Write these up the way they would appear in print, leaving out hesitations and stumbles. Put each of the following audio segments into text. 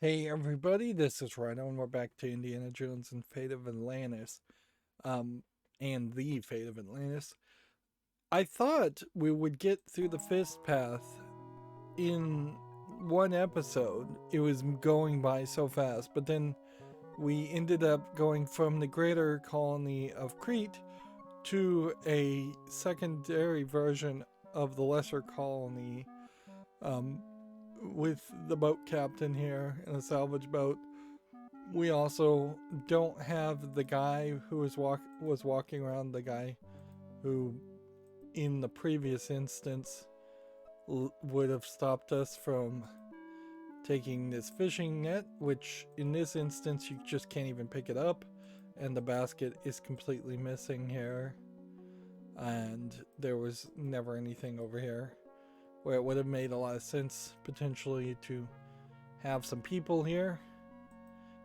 Hey everybody, this is Rydo, and we're back to Indiana Jones and Fate of Atlantis. And the Fate of Atlantis. I thought we would get through the fist path in one episode. It was going by so fast, but then we ended up going from the greater colony of Crete to a secondary version of the lesser colony, with the boat captain here in a salvage boat. We also don't have the guy who was walking around, the guy who in the previous instance would have stopped us from taking this fishing net, which in this instance you just can't even pick it up, and the basket is completely missing here, and there was never anything over here where it would have made a lot of sense potentially to have some people here.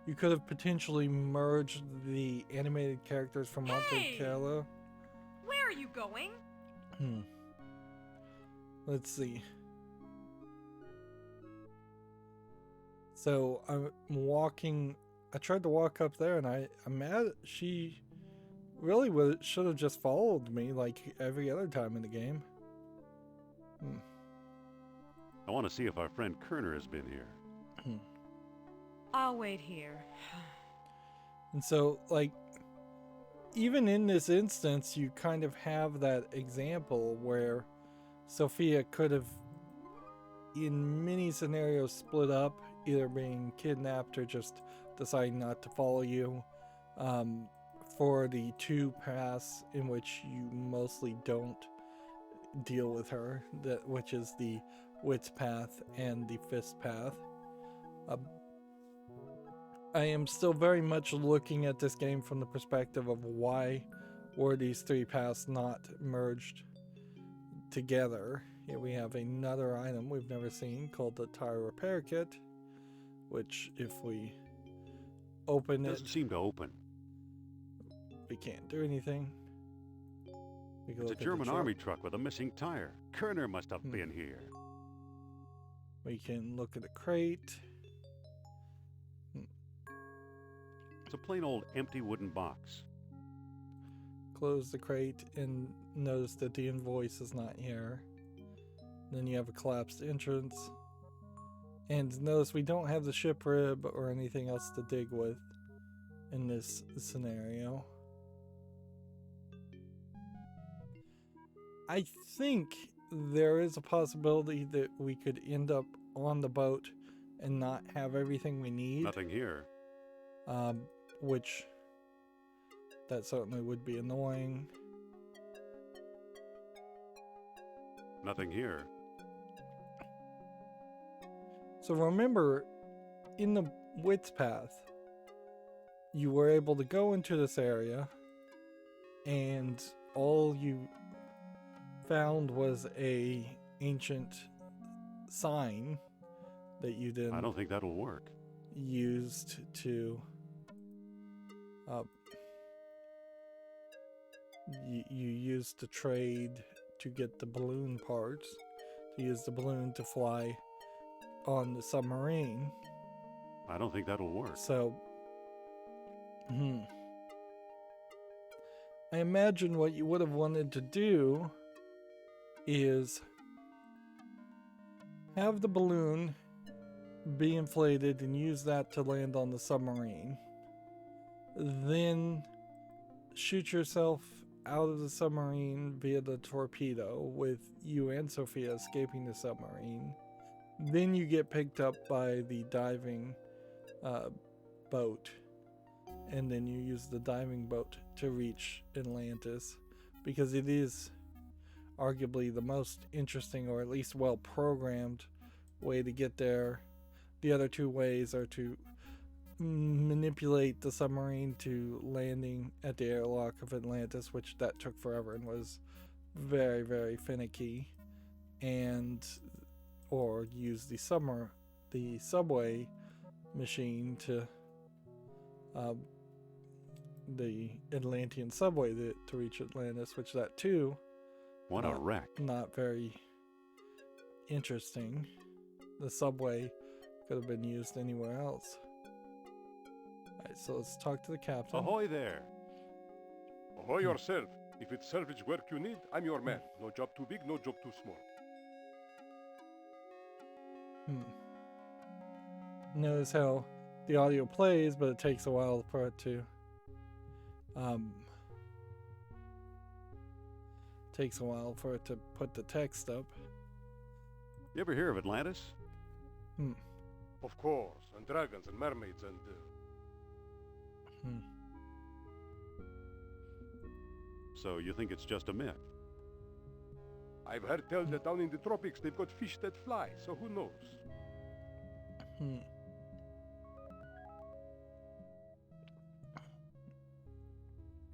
You could have potentially merged the animated characters from Monte Carlo. Where are you going? Let's see. So I'm walking. I tried to walk up there, and I'm mad. She really should have just followed me like every other time in the game. I want to see if our friend Kerner has been here. I'll wait here. And so, like, even in this instance, you kind of have that example where Sophia could have, in many scenarios, split up, either being kidnapped or just deciding not to follow you, for the two paths in which you mostly don't deal with her, which is the wits path and the fist path. I am still very much looking at this game from the perspective of why were these three paths not merged together. Here we have another item we've never seen called the tire repair kit, which if we open it, doesn't seem to open. We can't do anything. It's a German army truck with a missing tire. Kerner must have been here. We can look at the crate. It's a plain old empty wooden box. Close the crate and notice that the invoice is not here. Then you have a collapsed entrance. And notice we don't have the ship rib or anything else to dig with in this scenario. I think there is a possibility that we could end up on the boat and not have everything we need. Nothing here. Which that certainly would be annoying. Nothing here. So remember, in the wits path, you were able to go into this area, and all you found was a ancient sign that you didn't. I don't think that'll work. Used to you used to trade to get the balloon parts, to use the balloon to fly on the submarine. I don't think that'll work. So I imagine what you would have wanted to do is have the balloon be inflated and use that to land on the submarine. Then shoot yourself out of the submarine via the torpedo with you and Sophia escaping the submarine. Then you get picked up by the diving boat, and then you use the diving boat to reach Atlantis, because it is arguably the most interesting, or at least well programmed, way to get there. The other two ways are to manipulate the submarine to landing at the airlock of Atlantis, which that took forever and was very, very finicky, and or use the subway machine to the Atlantean subway to reach Atlantis, which that too, what a wreck. Not very interesting. The subway Could have been used anywhere else. Alright, so let's talk to the captain. Ahoy there. Ahoy yourself. If it's salvage work you need, I'm your man. No job too big, no job too small. Notice how the audio plays, but it takes a while for it to put the text up. You ever hear of Atlantis? Of course, and dragons and mermaids and... So you think it's just a myth? I've heard tell that down in the tropics they've got fish that fly, so who knows?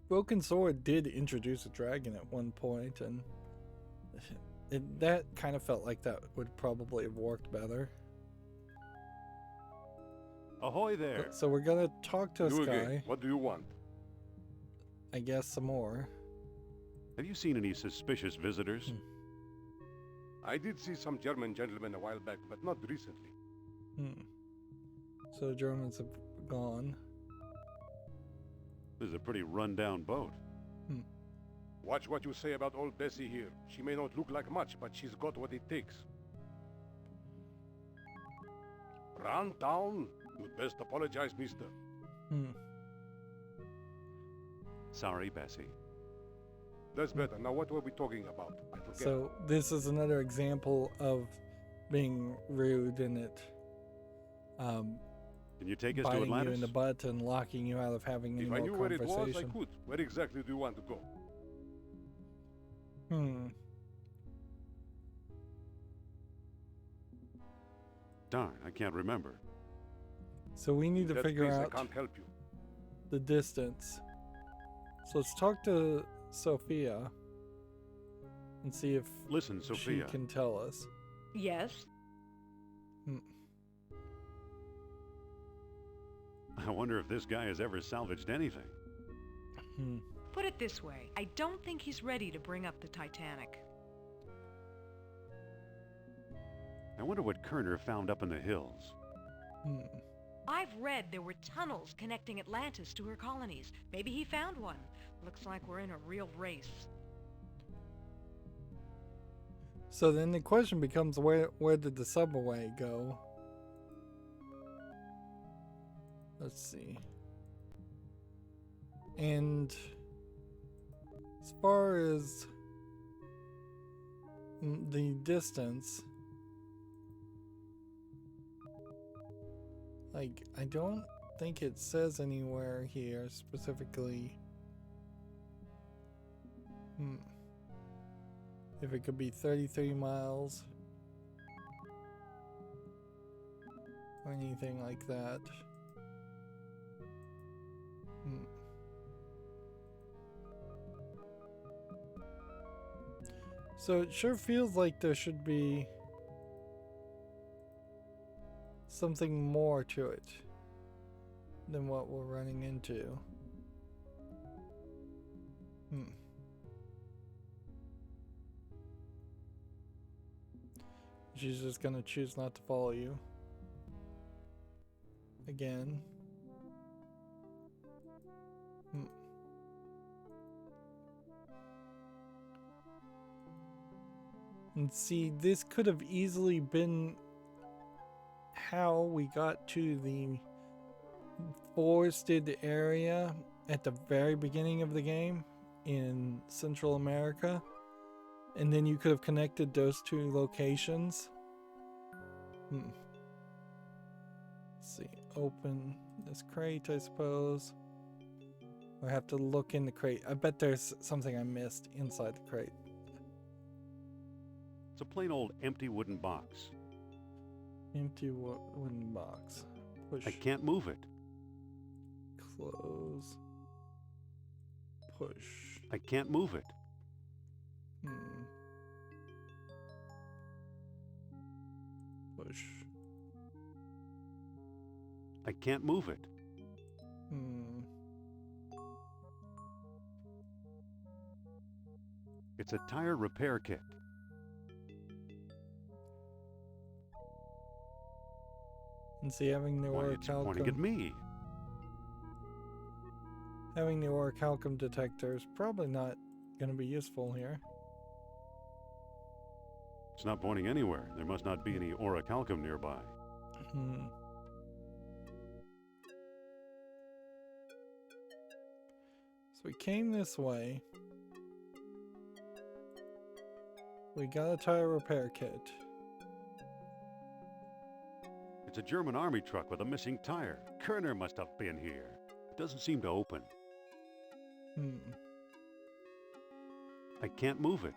Broken Sword did introduce a dragon at one point, and that kind of felt like that would probably have worked better. Ahoy there. So we're gonna talk to this You guy. again. What do you want? I guess some more. Have you seen any suspicious visitors? I did see some German gentlemen a while back, but not recently. So the Germans have gone. This is a pretty run-down boat. Watch what you say about old Bessie here. She may not look like much, but she's got what it takes. Run down? You'd best apologize, mister. Sorry, Bessie. That's better. Now what were we talking about? I forget. So this is another example of being rude, and it Can you take us to biting you Atlantis? in the butt and locking you out of having any If I more knew where it was, I conversation. could. Where exactly do you want to go? Darn, I can't remember. So we need to That figure case, out I can't help you. the distance. So let's talk to Sophia and see if Listen, Sophia. she can tell us. Yes? I wonder if this guy has ever salvaged anything. Put it this way, I don't think he's ready to bring up the Titanic. I wonder what Kerner found up in the hills. I've read there were tunnels connecting Atlantis to her colonies. Maybe he found one. Looks like we're in a real race. So then the question becomes, where did the subway go? Let's see. And as far as the distance, like, I don't think it says anywhere here specifically if it could be 33 miles or anything like that. So it sure feels like there should be something more to it than what we're running into. She's just gonna choose not to follow you. Again. And see, this could have easily been how we got to the forested area at the very beginning of the game in Central America. And then you could have connected those two locations. Let's see. Open this crate, I suppose. I have to look in the crate. I bet there's something I missed inside the crate. It's a plain old empty wooden box. Empty wooden box. Push. I can't move it. Close. Push. I can't move it. Push. I can't move it. It's a tire repair kit. And see, having the Why, it's pointing at me. Having the orichalcum detector is probably not going to be useful here. It's not pointing anywhere. There must not be any orichalcum nearby. So we came this way. We got a tire repair kit. It's a German army truck with a missing tire. Kerner must have been here. It doesn't seem to open. I can't move it.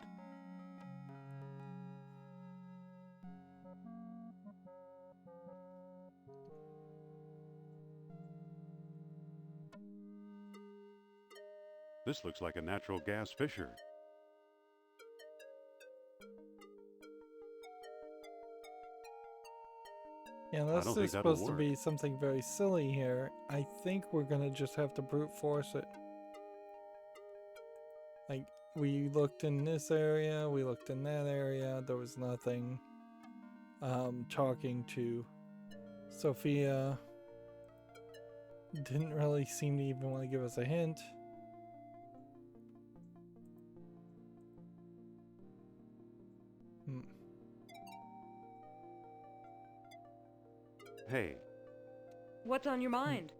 This looks like a natural gas fissure. Yeah, unless there's supposed to be something very silly here, I think we're gonna just have to brute force it. Like, we looked in this area, we looked in that area, there was nothing. Talking to Sophia didn't really seem to even want to give us a hint. Hey. What's on your mind?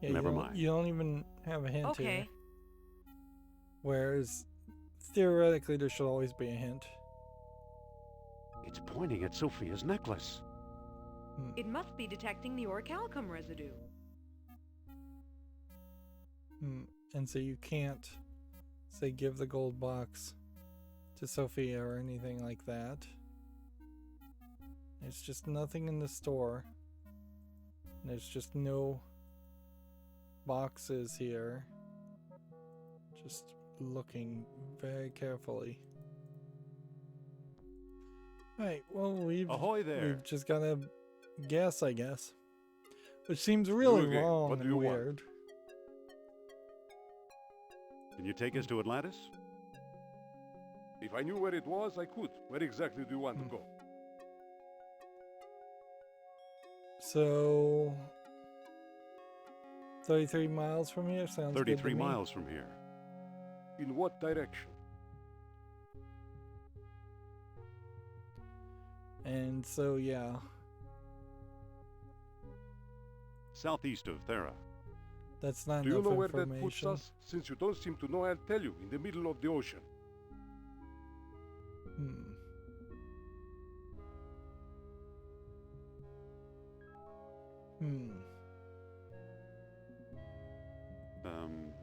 Yeah, Never mind. You don't even have a hint Okay. here. Whereas, theoretically, there should always be a hint. It's pointing at Sophia's necklace. It must be detecting the orichalcum residue. And so you can't, say, give the gold box to Sophia or anything like that. There's just nothing in the store. There's just no boxes here. Just looking very carefully. Alright, well, Ahoy there. we've just got to guess, I guess. Which seems really Okay, wrong what do and you want? weird. Can you take us to Atlantis? If I knew where it was, I could. Where exactly do you want to go? So, 33 miles from here sounds good to 33 me. miles from here. In what direction? And so, yeah. Southeast of Thera. That's not Do you enough know where that puts information. us? Since you don't seem to know, I'll tell you. In the middle of the ocean.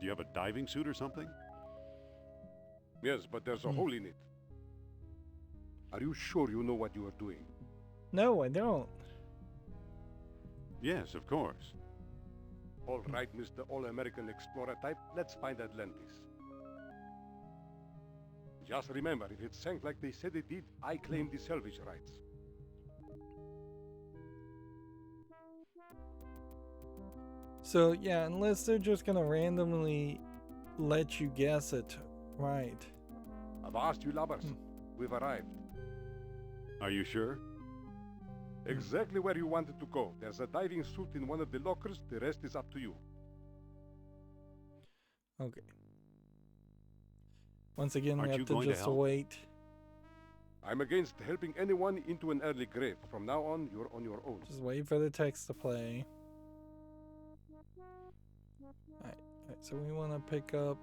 Do you have a diving suit or something? Yes, but there's a hole in it. Are you sure you know what you are doing? No, I don't. Yes, of course. All right, Mr. All-American Explorer type, let's find Atlantis. Just remember, if it sank like they said it did, I claim the salvage rights. So, yeah, unless they're just gonna randomly let you guess it, right. I've asked you, Labbers. We've arrived. Are you sure? Exactly where you wanted to go. There's a diving suit in one of the lockers. The rest is up to you. Okay. Once again, we Aren't have you to going to just help? wait. I'm against helping anyone into an early grave. From now on, you're on your own. Just wait for the text to play. Alright, so we want to pick up...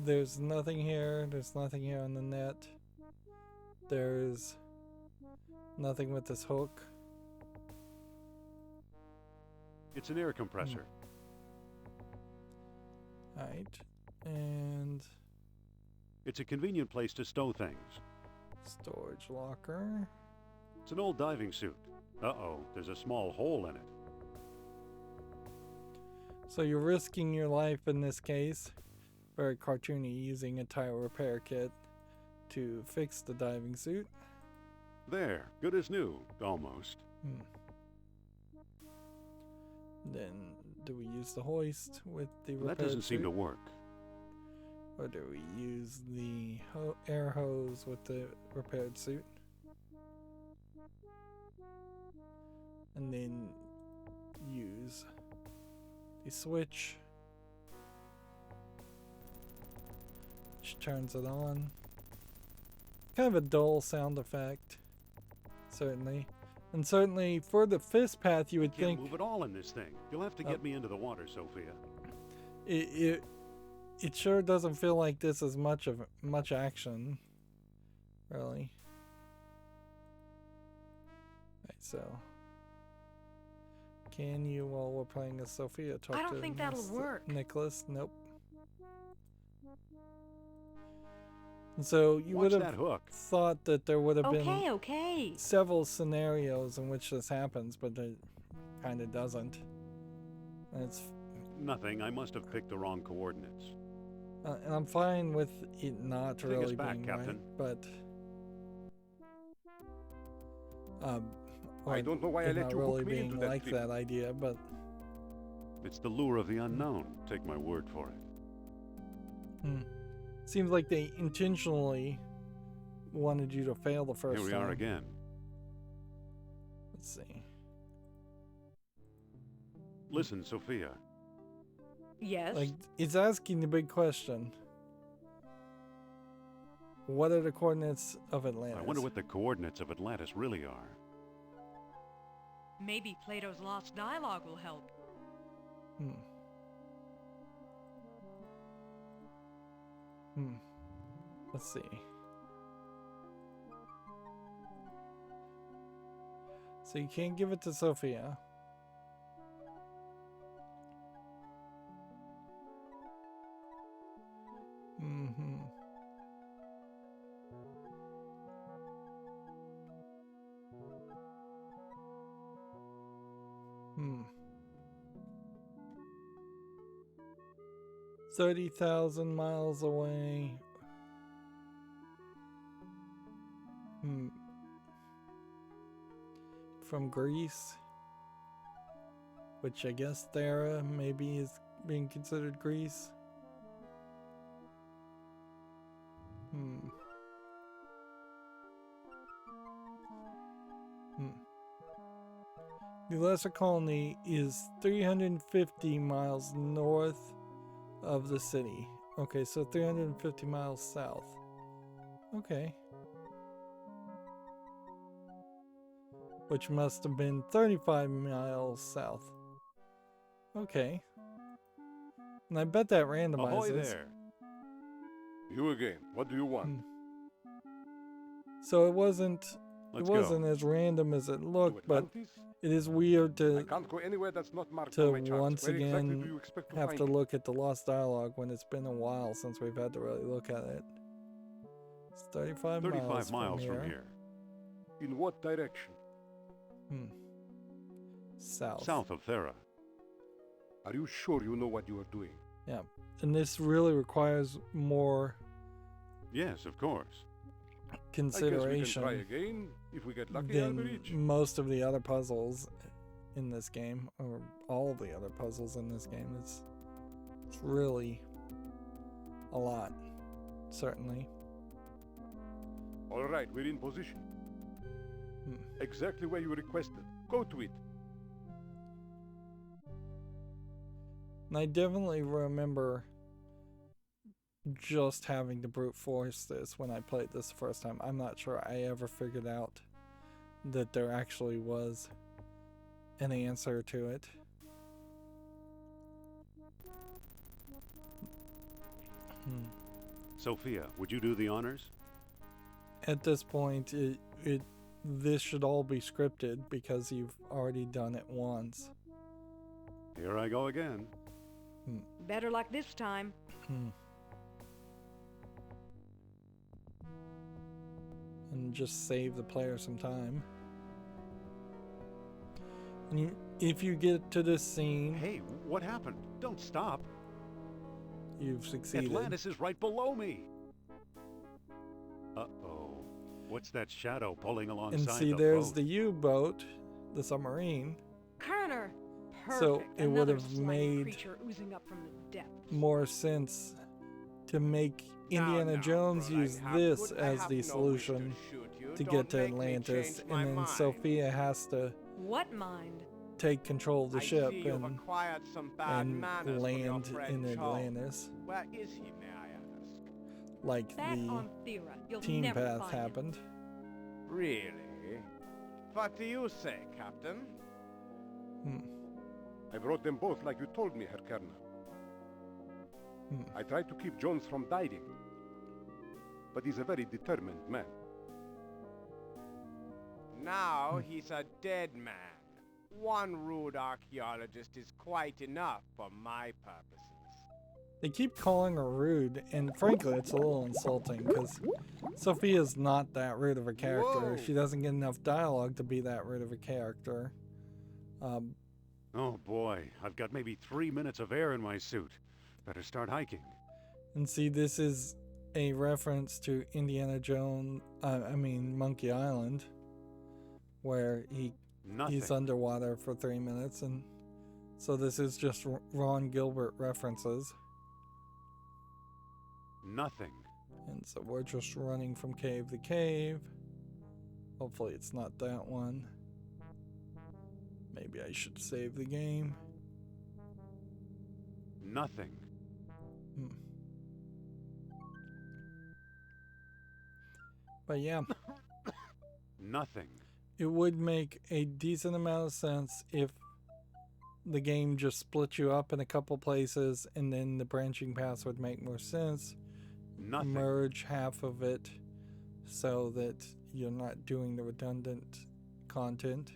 There's nothing here. There's nothing here on the net. There's nothing with this hook. It's an air compressor. Alright, and... It's a convenient place to stow things. Storage locker. It's an old diving suit. Uh-oh, there's a small hole in it. So you're risking your life in this case. Very cartoony, using a tire repair kit to fix the diving suit. There, good as new, almost. Then do we use the hoist with the repair That doesn't seem suit? to work. Or do we use the air hose with the repaired suit? And then use the switch, which turns it on. Kind of a dull sound effect, certainly. And certainly for the fist path, you would think... Can't move at all in this thing. You'll have to get me into the water, Sophia. It sure doesn't feel like this is much action, really. Right, so can you, while we're playing as Sophia, talk to I don't think that'll work. Nicholas? Nope. And so you would have thought that there would have been several scenarios in which this happens, but it kind of doesn't. And it's nothing. I must have picked the wrong coordinates. And I'm fine with it not Take really us back, being Captain. right, but I don't know why I let you really hook me being into that like trip. that idea, but It's the lure of the unknown. Take my word for it. Seems like they intentionally wanted you to fail the first time. Here we are again. Let's see. Listen, Sophia. Yes? Like, it's asking the big question. What are the coordinates of Atlantis? I wonder what the coordinates of Atlantis really are. Maybe Plato's lost dialogue will help. Let's see. So you can't give it to Sophia. Mm-hmm. 30,000 miles away. From Greece, which I guess Thera maybe is being considered Greece. The lesser colony is 350 miles north of the city. Okay, so 350 miles south. Okay. Which must have been 35 miles south. Okay. And I bet that randomizes. Ahoy there. You again. What do you want? So it wasn't Let's as random as it looked, but Atlantis? it is weird I to can't go anywhere that's not marked on my charts. once Where exactly again do you expect to have find to me? look at the lost dialogue when it's been a while since we've had to really look at it. It's 35 miles from here. In what direction? South. South of Thera. Are you sure you know what you are doing? Yeah. And this really requires more Yes, of course. consideration I guess we can try again. If we get lucky, I'll be than rich. most of the other puzzles in this game, or all of the other puzzles in this game. It's really a lot, certainly. All right, we're in position. Exactly where you requested. Go to it. And I definitely remember just having to brute force this when I played this the first time. I'm not sure I ever figured out that there actually was an answer to it. Sophia, would you do the honors? At this point, this should all be scripted because you've already done it once. Here I go again. Better luck this time. And just save the player some time. And if you get to this scene, Hey, what happened? Don't stop. you've succeeded. Atlantis is right below me. Uh-oh. What's that shadow pulling alongside And see, the there's boat? the U-boat, the submarine. Kerner! Perfect. So it would Another have slimy made creature oozing up from the depths. more sense to make Indiana Jones use this as the solution to get to Atlantis, and then Sophia has to What mind? take control of the ship and land friend in Charles. Atlantis, Where is he, may I ask? like That the on Thera. You'll team never path find him. happened. Really? What do you say, Captain? I brought them both like you told me, Herr Kerner. I tried to keep Jones from dying, but he's a very determined man. Now he's a dead man. One rude archaeologist is quite enough for my purposes. They keep calling her rude, and frankly, it's a little insulting because Sophia's not that rude of a character. Whoa. She doesn't get enough dialogue to be that rude of a character. Oh boy, I've got maybe 3 minutes of air in my suit. Better start hiking. And see, this is a reference to Indiana Jones, Monkey Island, where Nothing. he's underwater for 3 minutes, and so this is just Ron Gilbert references. Nothing. And so we're just running from cave to cave. Hopefully it's not that one. Maybe I should save the game. Nothing. But yeah, Nothing. it would make a decent amount of sense if the game just split you up in a couple places, and then the branching paths would make more sense. Nothing. Merge half of it so that you're not doing the redundant content.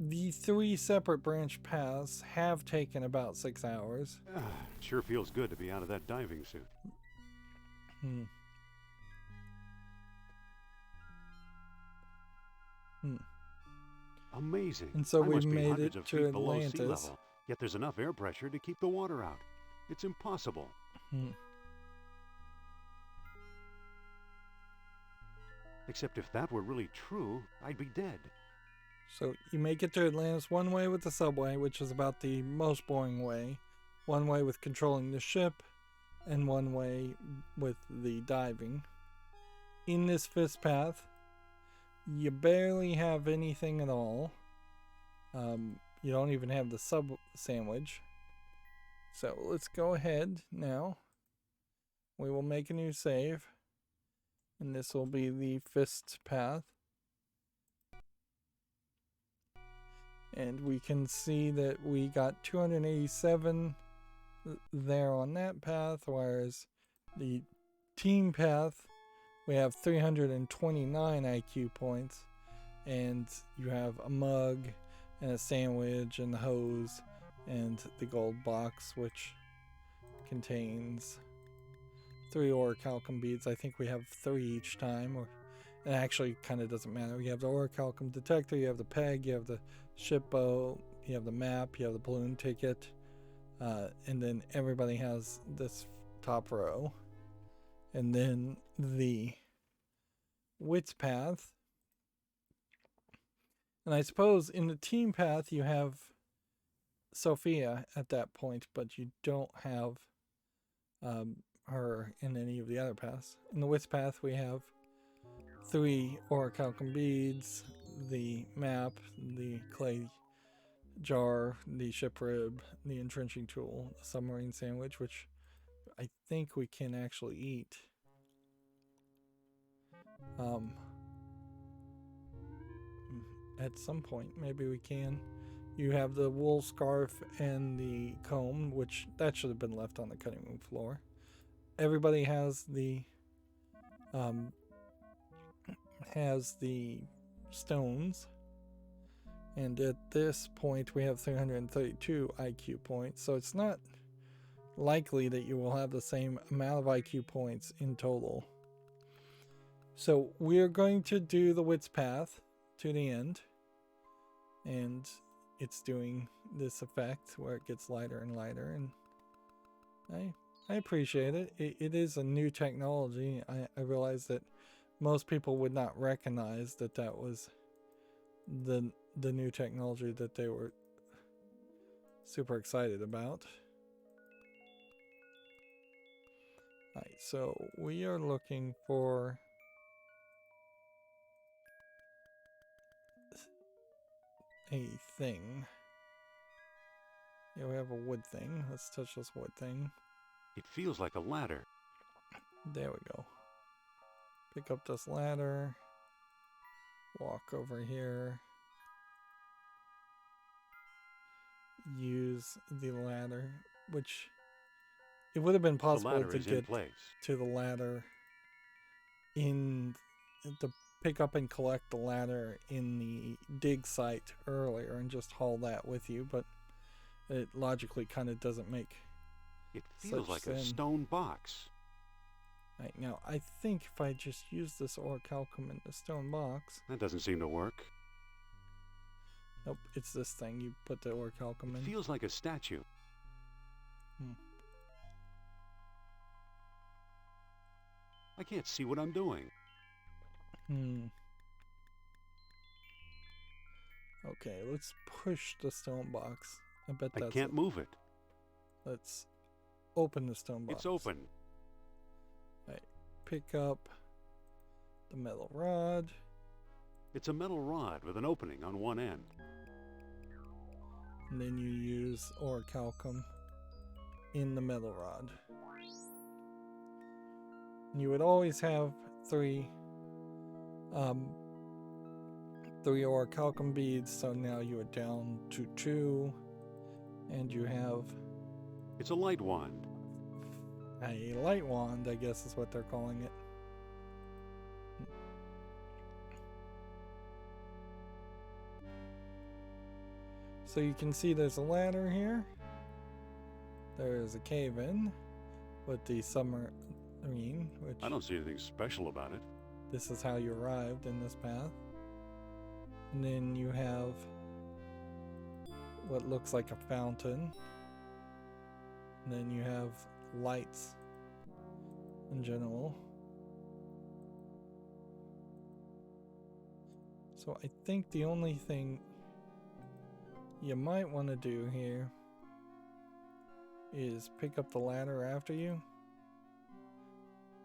The 3 separate branch paths have taken about 6 hours. It sure feels good to be out of that diving suit. Amazing. And so I we must be made hundreds it of to feet below sea Atlantis. level, yet there's enough air pressure to keep the water out. It's impossible. Except if that were really true, I'd be dead. So you make it to Atlantis one way with the subway, which is about the most boring way. One way with controlling the ship, and one way with the diving. In this fist path, you barely have anything at all. You don't even have the sub sandwich. So let's go ahead now. We will make a new save. And this will be the fist path. And we can see that we got 287 there on that path, whereas the team path, we have 329 IQ points, and you have a mug and a sandwich and the hose and the gold box, which contains 3 orichalcum beads. I think we have 3 each time, or it actually kind of doesn't matter. You have the orichalcum detector, you have the peg, you have the ship bow, you have the map, you have the balloon ticket, and then everybody has this top row. And then the wits path. And I suppose in the team path you have Sophia at that point, but you don't have her in any of the other paths. In the wits path we have 3 orichalcum beads, the map, the clay jar, the ship rib, the entrenching tool, the submarine sandwich, which I think we can actually eat. At some point, maybe we can. You have the wool scarf and the comb, which that should have been left on the cutting room floor. Everybody has the stones, and at this point we have 332 IQ points, so it's not likely that you will have the same amount of IQ points in total. So we're going to do the wits path to the end, and it's doing this effect where it gets lighter and lighter, and I appreciate it. It is a new technology. I realize that most people would not recognize that that was the new technology that they were super excited about. Alright, so we are looking for a thing. Yeah, we have a wood thing. Let's touch this wood thing. It feels like a ladder. There we go. Pick up this ladder. Walk over here. Use the ladder, which it would have been possible to get to the ladder to pick up and collect the ladder in the dig site earlier and just haul that with you, but it logically kind of doesn't make it feels like a stone box. Right, now I think if I just use this orichalcum in the stone box, that doesn't seem to work. Nope, it's this thing. You put the orichalcum in. It feels like a statue. I can't see what I'm doing. Okay, let's push the stone box. I bet that's I can't move it. Let's open the stone box. It's open. Right, pick up the metal rod. It's a metal rod with an opening on one end. And then you use orichalcum in the metal rod. And you would always have three orichalcum beads, so now you are down to 2, and you have... It's a light wand. A light wand, I guess is what they're calling it. So you can see there's a ladder here. There's a cave-in with the submarine, which... I don't see anything special about it. This is how you arrived in this path. And then you have what looks like a fountain. And then you have lights in general. So I think the only thing you might want to do here is pick up the ladder after you.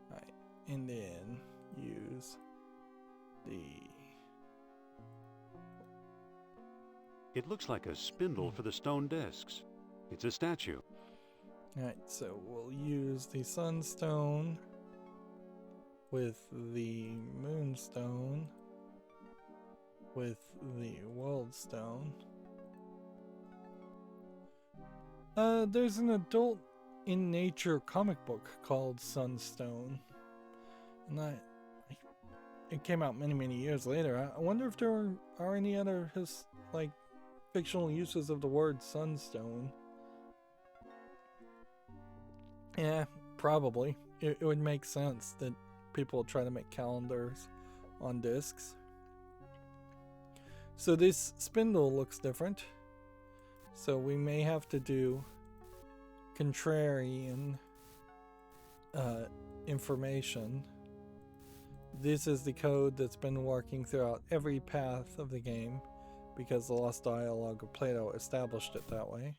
Alright, and then use the... It looks like a spindle for the stone discs. It's a statue. Alright, so we'll use the sunstone with the moonstone with the world stone. There's an adult in nature comic book called Sunstone, and it came out many years later. I wonder if there are any other fictional uses of the word sunstone. Yeah, probably. It would make sense that people try to make calendars on discs. So this spindle looks different. So we may have to do contrarian information. This is the code that's been working throughout every path of the game because the Lost Dialogue of Plato established it that way.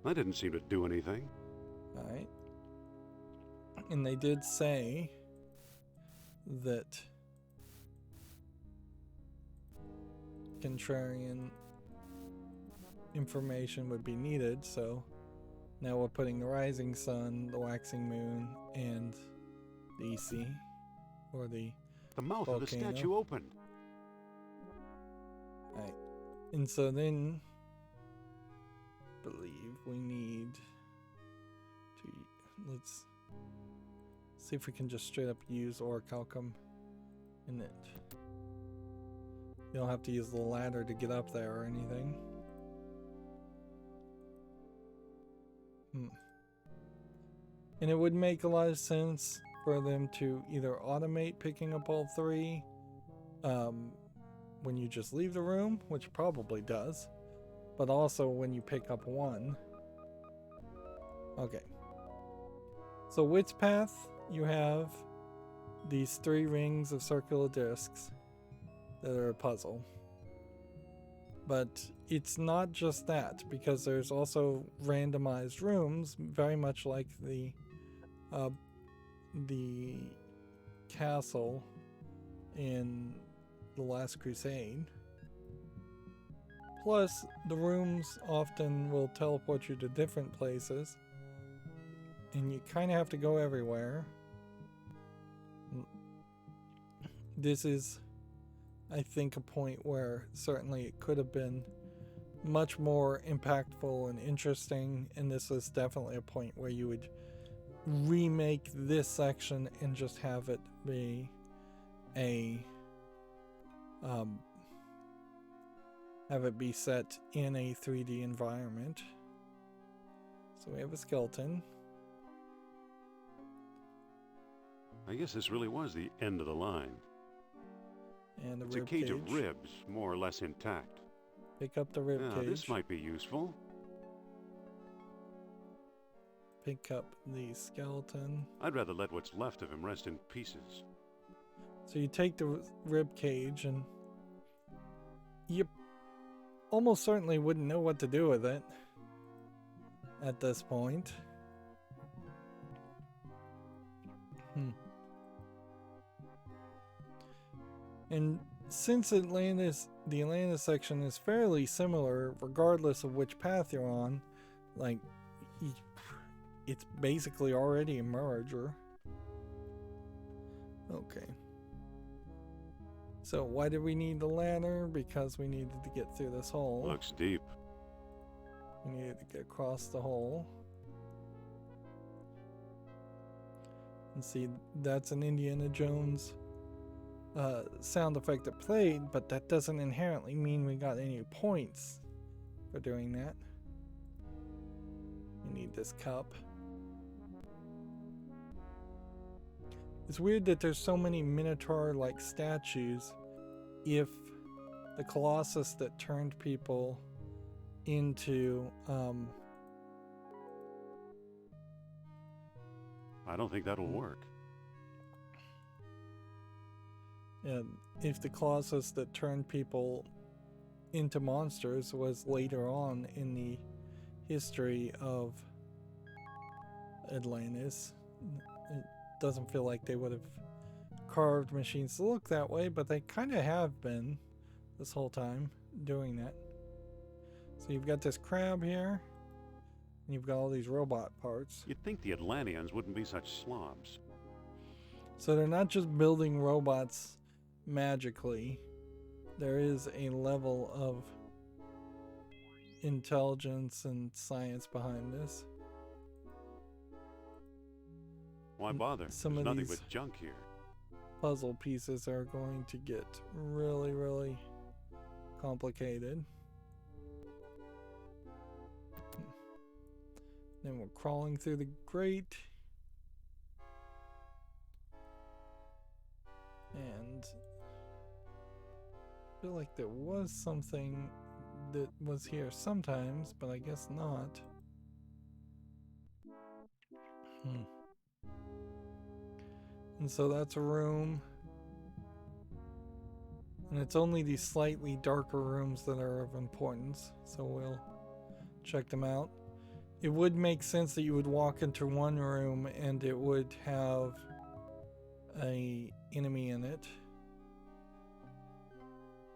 That didn't seem to do anything. Alright. And they did say that contrarian information would be needed, so now we're putting the rising sun, the waxing moon, and the EC, or the mouth volcano. Of the statue opened. Right. And so then believe we need to, let's see if we can just straight up use orichalcum in it. You don't have to use the ladder to get up there or anything. And it would make a lot of sense for them to either automate picking up all 3 when you just leave the room, which probably does, but also when you pick up 1. Okay. So which path? You have these 3 rings of circular discs that are a puzzle. But it's not just that, because there's also randomized rooms, very much like the the castle in The Last Crusade. Plus, the rooms often will teleport you to different places, and you kind of have to go everywhere. This is, I think, a point where certainly it could have been much more impactful and interesting, and this is definitely a point where you would remake this section and just have it be have it be set in a 3D environment. So we have a skeleton. I guess this really was the end of the line. And It's a cage of ribs, more or less intact. Pick up the rib cage. This might be useful. Pick up the skeleton. I'd rather let what's left of him rest in pieces. So you take the rib cage, and you almost certainly wouldn't know what to do with it at this point. And since the Atlantis section is fairly similar regardless of which path you're on, like, it's basically already a merger. Okay. So why did we need the ladder? Because we needed to get through this hole. Looks deep. We needed to get across the hole. And see, that's an Indiana Jones sound effect that played, but that doesn't inherently mean we got any points for doing that. We need this cup. It's weird that there's so many Minotaur-like statues if the Colossus that turned people into I don't think that'll work. and if the Colossus that turned people into monsters was later on in the history of Atlantis, it doesn't feel like they would have carved machines to look that way, but they kind of have been this whole time doing that. So you've got this crab here, and you've got all these robot parts. You'd think the Atlanteans wouldn't be such slobs. So they're not just building robots magically. There is a level of intelligence and science behind this. Why bother? Some There's of nothing these but junk here. puzzle pieces are going to get really, really complicated. Then we're crawling through the grate. And I feel like there was something that was here sometimes, but I guess not. And so that's a room. And it's only these slightly darker rooms that are of importance, so we'll check them out. It would make sense that you would walk into one room and it would have a enemy in it,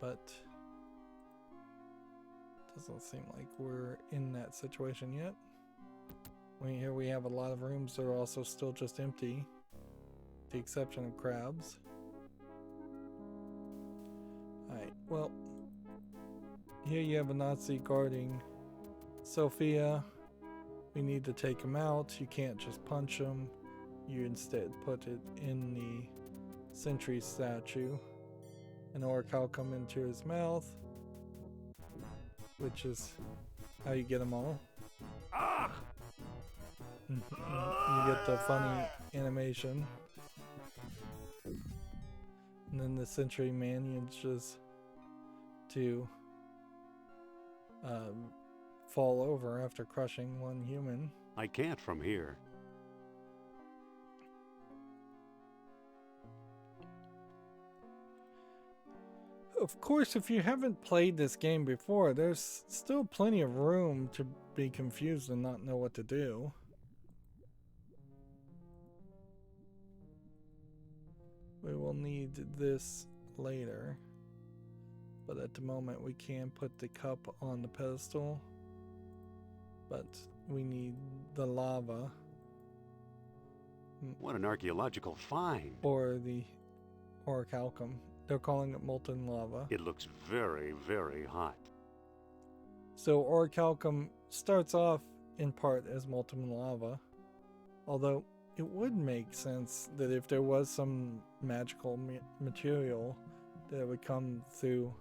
but doesn't seem like we're in that situation yet. Here we have a lot of rooms that are also still just empty, with the exception of crabs. Alright, well, here you have a Nazi guarding Sophia. We need to take him out. You can't just punch him. You instead put it in the sentry statue. An orc will come into his mouth, which is how you get them all. You get the funny animation. And then the sentry manages to fall over after crushing one human. I can't from here. Of course, if you haven't played this game before, there's still plenty of room to be confused and not know what to do. will need this later. But at the moment we can put the cup on the pedestal. But we need the lava. What an archaeological find. Or the orichalcum. They're calling it molten lava. It looks very, very hot. So orichalcum starts off in part as molten lava. Although it would make sense that if there was some magical material that it would come through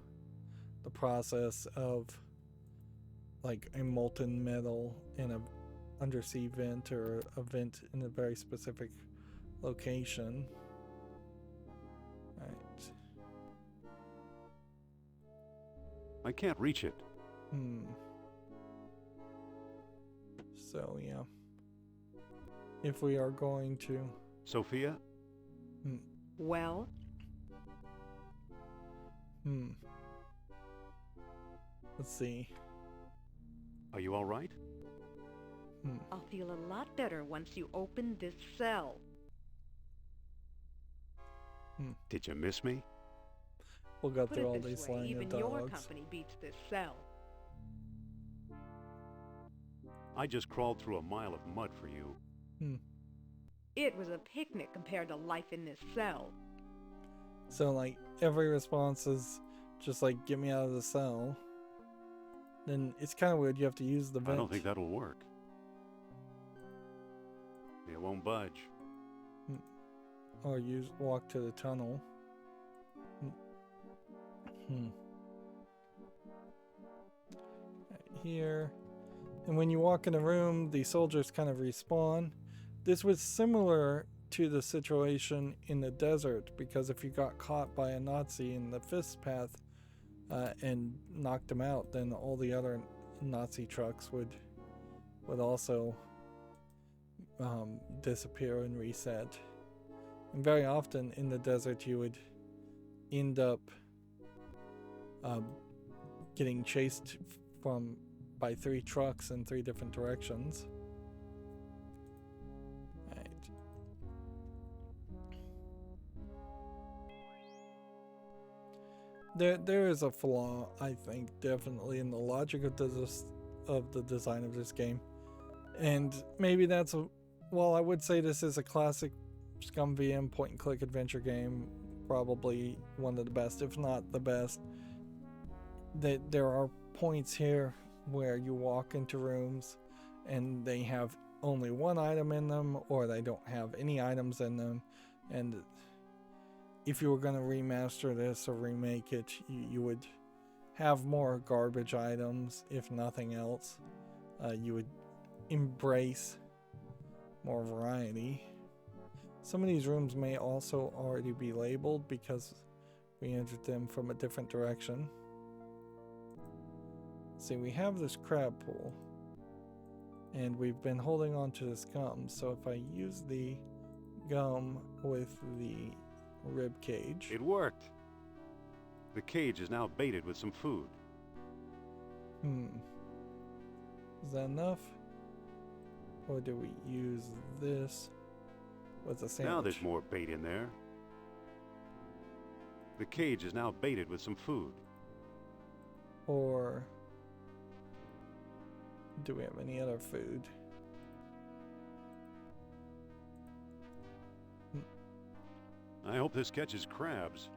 the process of like a molten metal in a undersea vent or a vent in a very specific location. Right. I can't reach it. So yeah. If we are going to... Sophia? Well? Let's see. Are you all right? I'll feel a lot better once you open this cell. Did you miss me? We'll go Put through all it these this way, line of even your dialogues. company beats this cell. I just crawled through a mile of mud for you. It was a picnic compared to life in this cell. So like every response is just like get me out of the cell. Then it's kind of weird you have to use the vent. I don't think that'll work. It won't budge. Or walk to the tunnel. Right here. And when you walk in a room, the soldiers kind of respawn. This was similar to the situation in the desert, because if you got caught by a Nazi in the fist path and knocked him out, then all the other Nazi trucks would also disappear and reset. And very often in the desert you would end up getting chased by 3 trucks in 3 different directions. Right. There is a flaw, I think, definitely in the logic of the design of this game. And maybe that's well, I would say this is a classic ScumVM point-and-click adventure game, probably one of the best, if not the best. There are points here where you walk into rooms and they have only one item in them, or they don't have any items in them. And if you were going to remaster this or remake it, you would have more garbage items, if nothing else. You would embrace more variety. Some of these rooms may also already be labeled because we entered them from a different direction. See, we have this crab pool, and we've been holding on to this gum. So if I use the gum with the rib cage... It worked! The cage is now baited with some food. Is that enough? Or do we use this with a sandwich? Now there's more bait in there. The cage is now baited with some food. Or do we have any other food? I hope this catches crabs.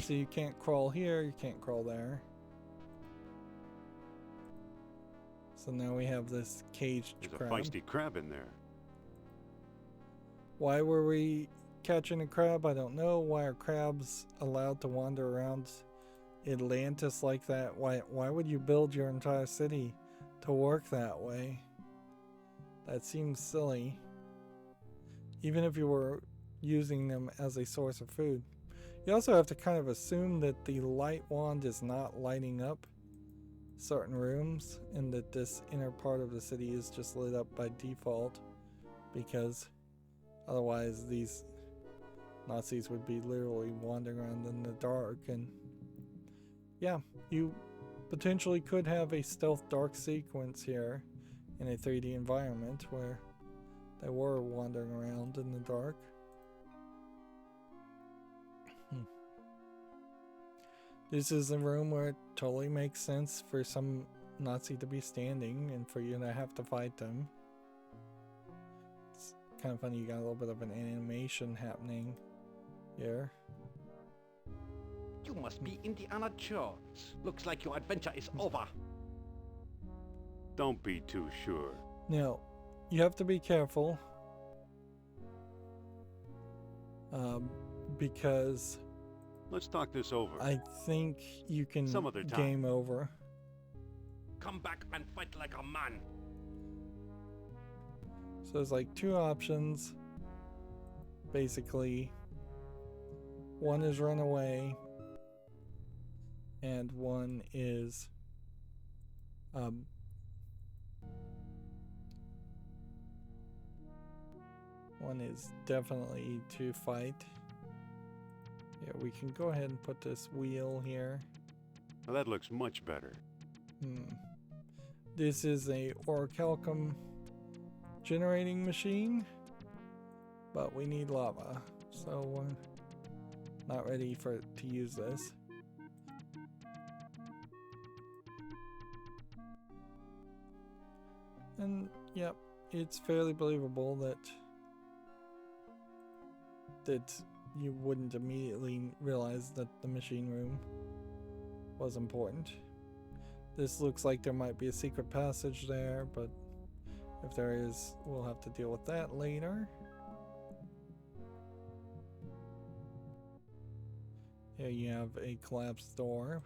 So you can't crawl here, you can't crawl there. So now we have this caged crab. There's a feisty crab in there. Why were we catching a crab? I don't know. Why are crabs allowed to wander around Atlantis like that? Why would you build your entire city to work that way? That seems silly. Even if you were using them as a source of food. You also have to kind of assume that the light wand is not lighting up certain rooms, and that this inner part of the city is just lit up by default, because otherwise these Nazis would be literally wandering around in the dark. And yeah, you potentially could have a stealth dark sequence here in a 3D environment where they were wandering around in the dark. This is a room where it totally makes sense for some Nazi to be standing and for you to have to fight them. It's kind of funny, you got a little bit of an animation happening here. You must be Indiana Jones. Looks like your adventure is over. Don't be too sure. Now, you have to be careful. Because Let's talk this over. I think you can Some other time. game over. Come back and fight like a man. So there's like two options. Basically, one is run away, and one is definitely to fight. Yeah, we can go ahead and put this wheel here. Now that looks much better. This is a orichalcum generating machine, but we need lava, so we're not ready to use this. And yep, it's fairly believable that you wouldn't immediately realize that the machine room was important. This looks like there might be a secret passage there, but if there is, we'll have to deal with that later. Here you have a collapsed door.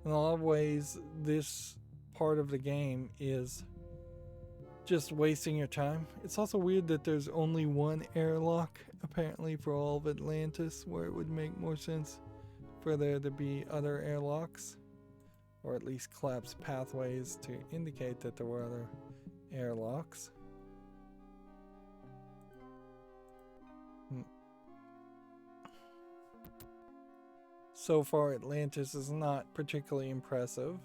In a lot of ways, this part of the game is just wasting your time. It's also weird that there's only one airlock, apparently, for all of Atlantis, where it would make more sense for there to be other airlocks, or at least collapsed pathways to indicate that there were other airlocks. So far, Atlantis is not particularly impressive.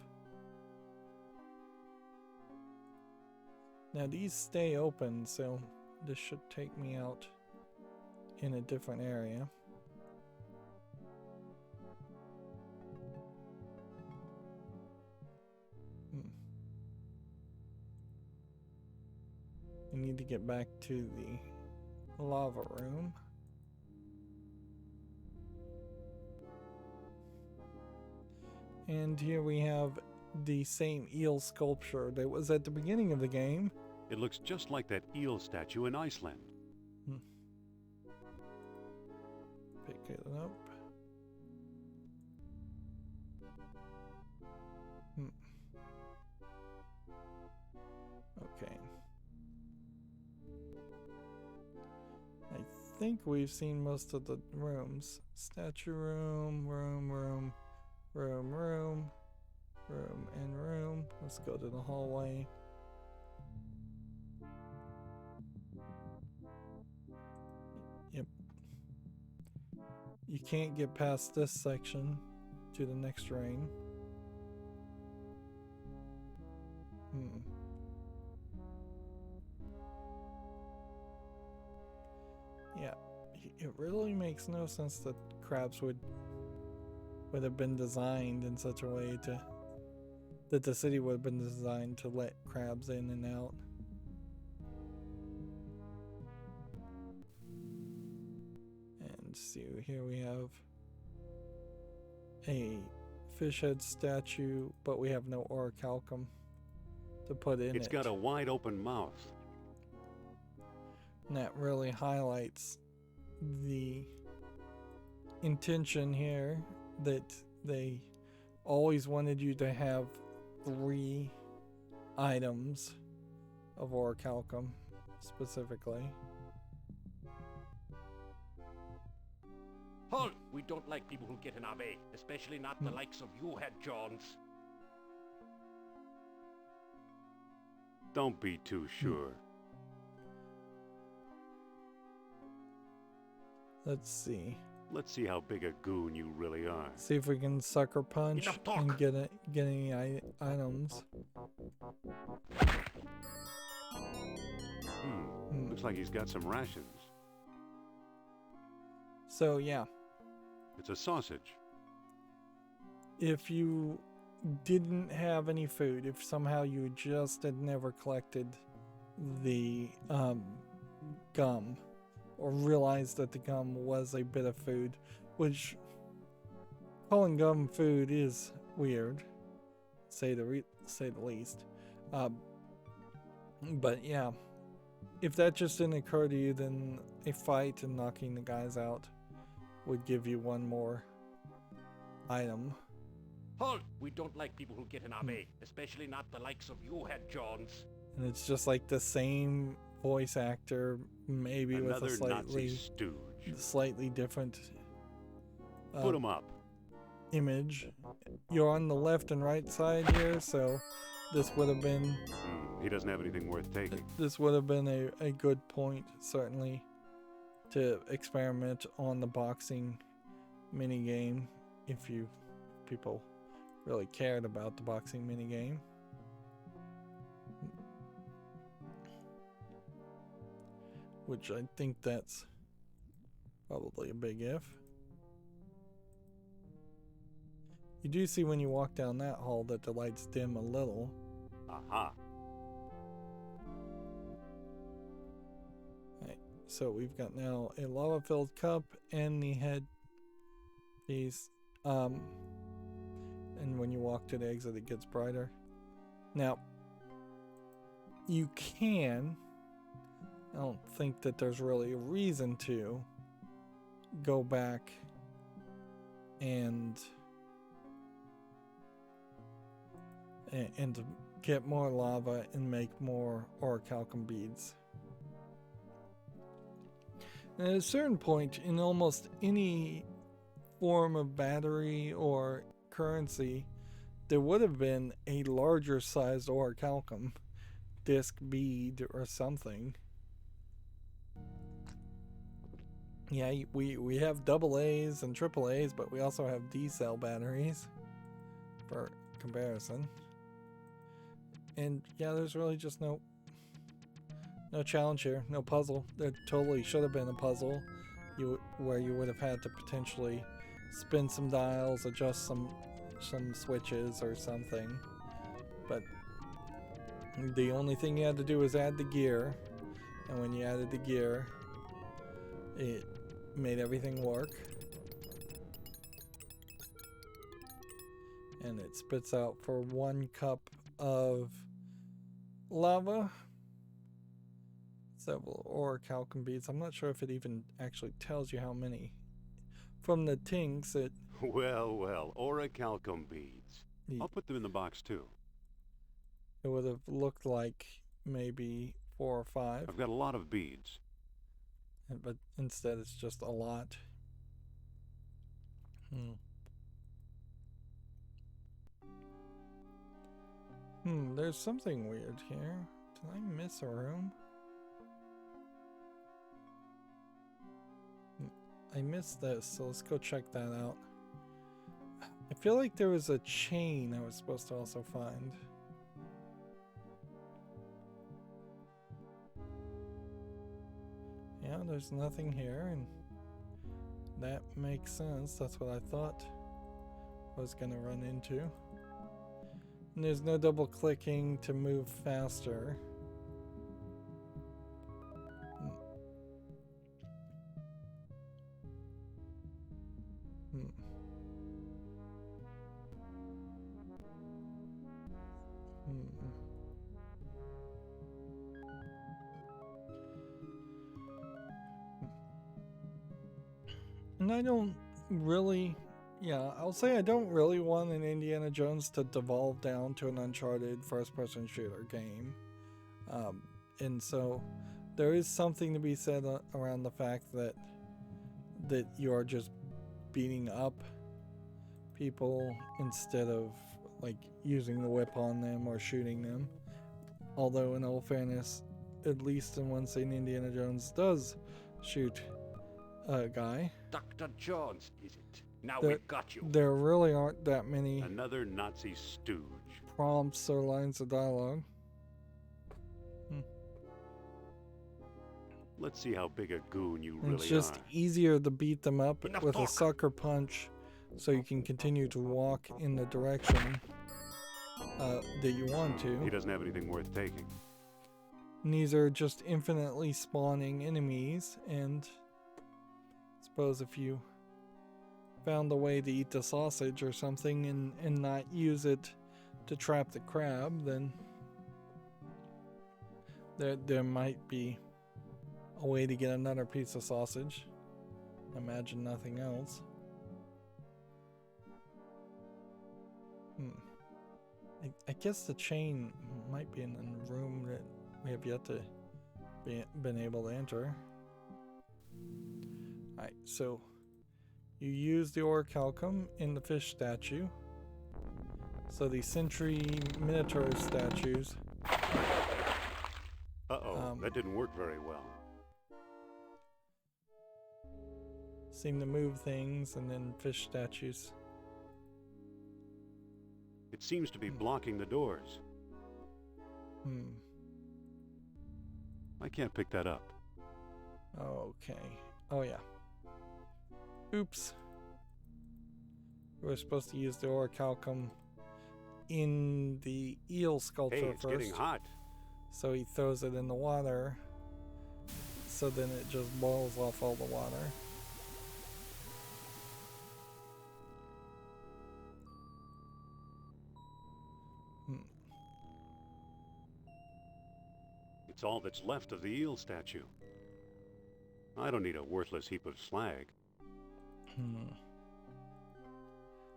Now these stay open, so this should take me out in a different area. We need to get back to the lava room. And here we have the same eel sculpture that was at the beginning of the game. It looks just like that eel statue in Iceland. Pick it up. Okay. I think we've seen most of the rooms. Statue room, room, and room. Let's go to the hallway. Yep. You can't get past this section to the next ring. Yeah, it really makes no sense that crabs would have been designed in such a way that the city would have been designed to let crabs in and out. And see, here we have a fish head statue, but we have no orichalcum to put in it. It's got a wide open mouth. And that really highlights the intention here that they always wanted you to have 3 items of orichalcum specifically. Halt! We don't like people who get in our way, especially not the likes of you, Head Jones. Don't be too sure. Let's see. Let's see how big a goon you really are. See if we can sucker punch Enough talk. and get any items. Looks like he's got some rations. So yeah, It's a sausage. If you didn't have any food, if somehow you just had never collected the gum, or realized that the gum was a bit of food, which calling gum food is weird, say the least. But yeah, if that just didn't occur to you, then a fight and knocking the guys out would give you one more item. Halt! We don't like people who get in our way, especially not the likes of you, Head Jones. And it's just like the same voice actor, maybe Another with a Nazi stooge. slightly different Put him up. image. You're on the left and right side here, so this would have been He doesn't have anything worth taking. this would have been a good point, certainly, to experiment on the boxing mini game if people really cared about the boxing mini game. Which I think that's probably a big if. You do see when you walk down that hall that the lights dim a little. Aha. Right, so we've got now a lava-filled cup and the head piece. And when you walk to the exit, it gets brighter. Now, you can, I don't think that there's really a reason to go back and to get more lava and make more orichalcum beads. And at a certain point in almost any form of battery or currency, there would have been a larger sized orichalcum disc bead or something. Yeah, we have AA's and AAA's, but we also have D-cell batteries for comparison. And yeah, there's really just no challenge here, no puzzle. There totally should have been a puzzle where you would have had to potentially spin some dials, adjust some switches or something. But the only thing you had to do was add the gear, and when you added the gear, it made everything work. And it spits out for 1 cup of lava, several orichalcum beads. I'm not sure if it even actually tells you how many. From the tinks, it Well, orichalcum beads. I'll put them in the box too. It would have looked like maybe 4 or 5. I've got a lot of beads. But instead it's just a lot. There's something weird here. Did I miss a room? I missed this, so let's go check that out. I feel like there was a chain I was supposed to also find. Yeah, there's nothing here, and that makes sense. That's what I thought I was gonna run into. And there's no double clicking to move faster. And I don't really, I'll say I don't really want an Indiana Jones to devolve down to an Uncharted first-person shooter game. And so there is something to be said around the fact that you are just beating up people instead of like using the whip on them or shooting them. Although in all fairness, at least in one scene, Indiana Jones does shoot a guy. Dr. Jones, is it? Now we've got you. There really aren't that many Another Nazi stooge. prompts or lines of dialogue. Let's see how big a goon you And really it's just are. easier to beat them up Enough with a talk. sucker punch so you can continue to walk in the direction that you want He to. doesn't have anything worth taking. And these are just infinitely spawning enemies, and I suppose if you found a way to eat the sausage or something and not use it to trap the crab, then there might be a way to get another piece of sausage. Imagine nothing else. I guess the chain might be in the room that we have yet to been able to enter. Alright, so you use the orichalcum in the fish statue. So the Sentry Minotaur statues Uh-oh, that didn't work very well. seem to move things, and then fish statues. It seems to be blocking the doors. I can't pick that up. Okay. Oh yeah. Oops. We were supposed to use the orichalcum in the eel sculpture Hey, it's first. getting hot. So he throws it in the water. So then it just boils off all the water. It's all that's left of the eel statue. I don't need a worthless heap of slag.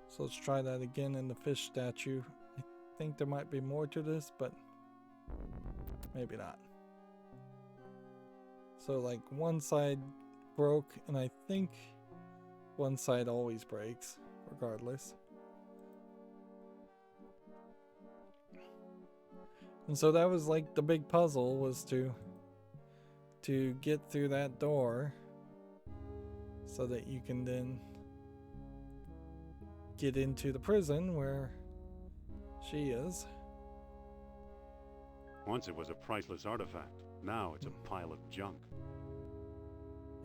So let's try that again in the fish statue. I think there might be more to this, but maybe not. So like one side broke, and I think one side always breaks, regardless. And so that was like the big puzzle, was to get through that door so that you can then get into the prison where she is. Once it was a priceless artifact. Now it's a pile of junk.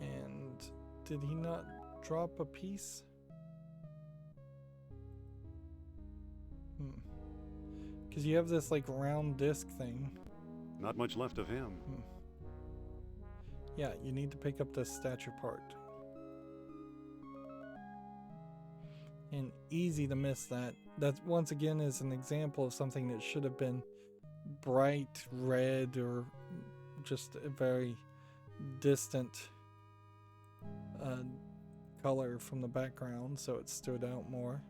And did he not drop a piece? Because you have this like round disc thing. Not much left of him. Yeah, you need to pick up this statue part. And easy to miss that. That once again is an example of something that should have been bright red or just a very distant color from the background, so it stood out more.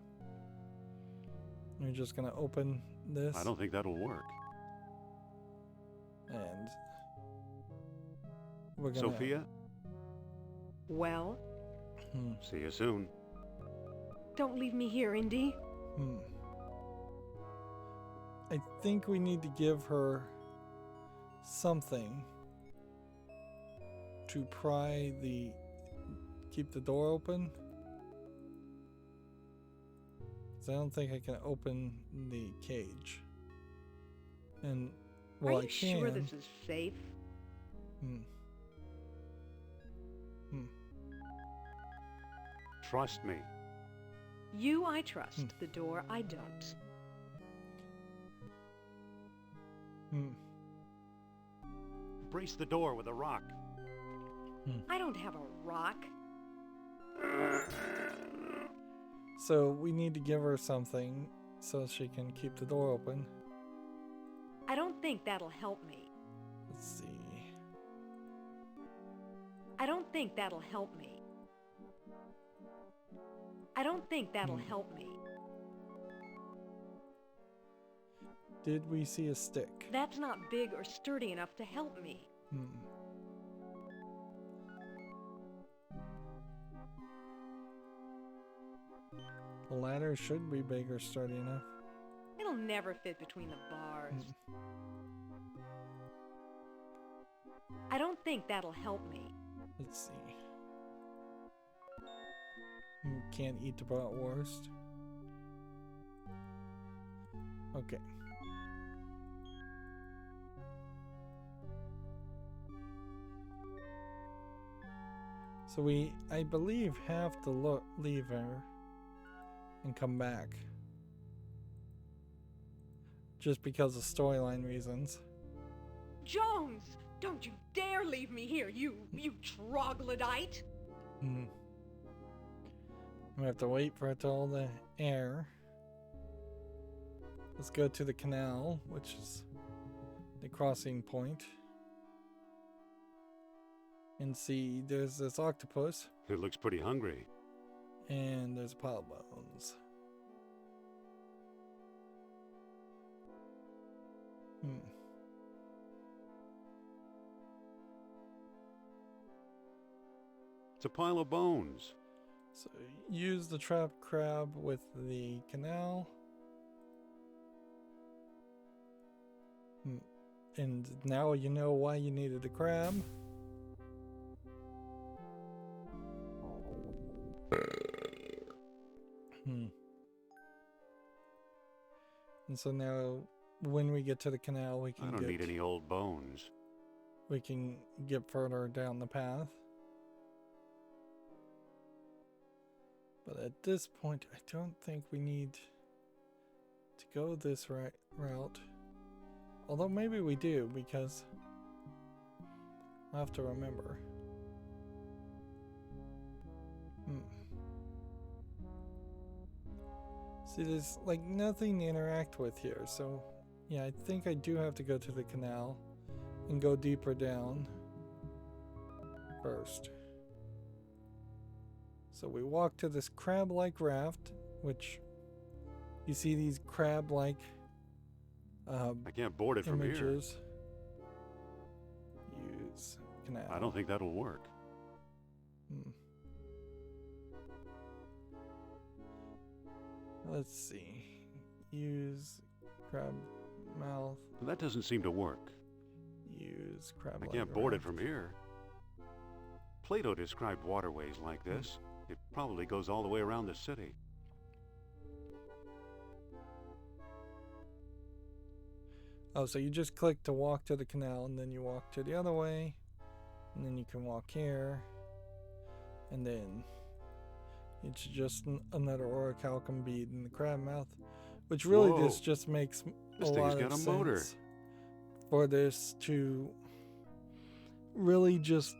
You're just gonna open this. I don't think that'll work. And we're gonna. Sophia, Well, see you soon. don't leave me here, Indy. I think we need to give her something to pry keep the door open. 'Cause I don't think I can open the cage. And well, Are you I can. sure this is safe? Trust me. You I trust, the door I don't. Brace the door with a rock. I don't have a rock. So we need to give her something so she can keep the door open. I don't think that'll help me. Let's see. I don't think that'll help me. I don't think that'll help me. Did we see a stick? That's not big or sturdy enough to help me. The ladder should be big or sturdy enough. It'll never fit between the bars. I don't think that'll help me. Let's see. Can't eat the bratwurst. Okay. So we, I believe, have to leave her and come back. Just because of storyline reasons. Jones! Don't you dare leave me here, you troglodyte! We have to wait for it to all the air. Let's go to the canal, which is the crossing point. And see, there's this octopus. It looks pretty hungry. And there's a pile of bones. It's a pile of bones. So use the trap crab with the canal. And now you know why you needed the crab. And so now when we get to the canal, we can I don't need any old bones. We can get further down the path. But at this point, I don't think we need to go this route. Although maybe we do, because I have to remember. See, there's like nothing to interact with here, so yeah, I think I do have to go to the canal and go deeper down first. So we walk to this crab-like raft, which you see these crab-like I can't board it images. from here. Use canal. I don't think that'll work. Let's see. Use crab mouth. That doesn't seem to work. Use crab. I can't board it from here. Plato described waterways like this. It probably goes all the way around the city. Oh, so you just click to walk to the canal, and then you walk to the other way, and then you can walk here, and then it's just another orichalcum bead in the crab mouth, which really Whoa. this just makes This a thing's lot got of a motor. sense for this to really just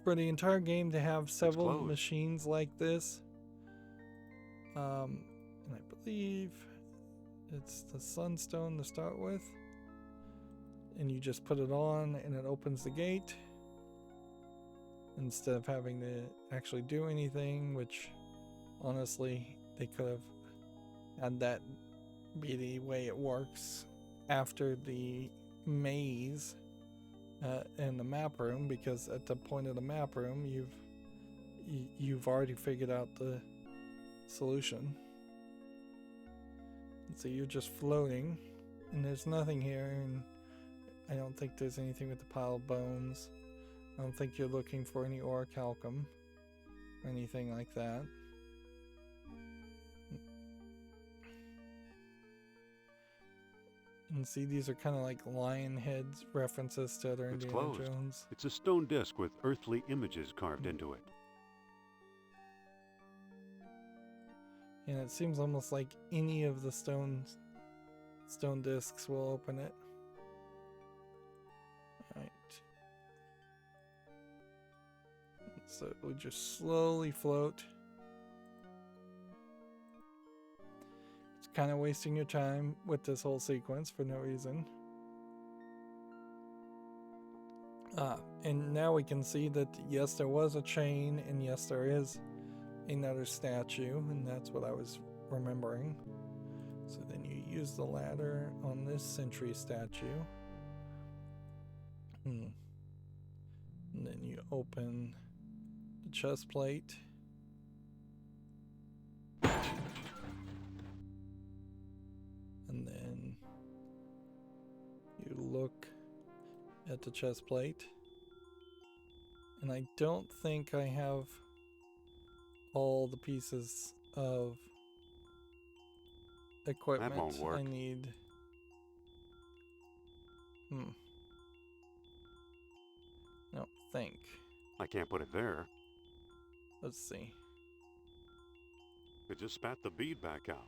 for the entire game to have several closed. machines like this. And I believe it's the sunstone to start with, and you just put it on and it opens the gate instead of having to actually do anything, which honestly they could have had that be the way it works after the maze in the map room, because at the point of the map room you've already figured out the solution. So you're just floating, and there's nothing here, and I don't think there's anything with the pile of bones. I don't think you're looking for any orichalcum or anything like that. And see, these are kind of like lion heads references to other It's Indiana closed. Jones. It's a stone disc with earthly images carved into it. And it seems almost like any of the stone discs will open it. Alright. So we just slowly float. It's kind of wasting your time with this whole sequence for no reason. And now we can see that yes, there was a chain, and yes, there is another statue, and that's what I was remembering. So then you use the ladder on this sentry statue. And then you open the chest plate. And then you look at the chest plate. And I don't think I have all the pieces of equipment That won't work. I need. Don't think. I can't put it there. Let's see. It just spat the bead back out.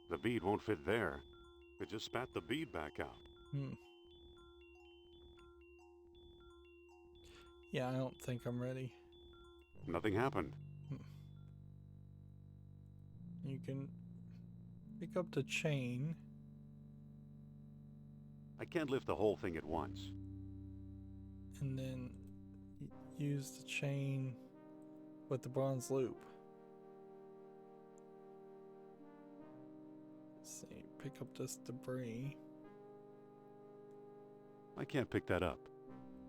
The bead won't fit there. It just spat the bead back out. Yeah, I don't think I'm ready. Nothing happened. You can pick up the chain. I can't lift the whole thing at once. And then use the chain with the bronze loop. Let's see, pick up this debris. I can't pick that up.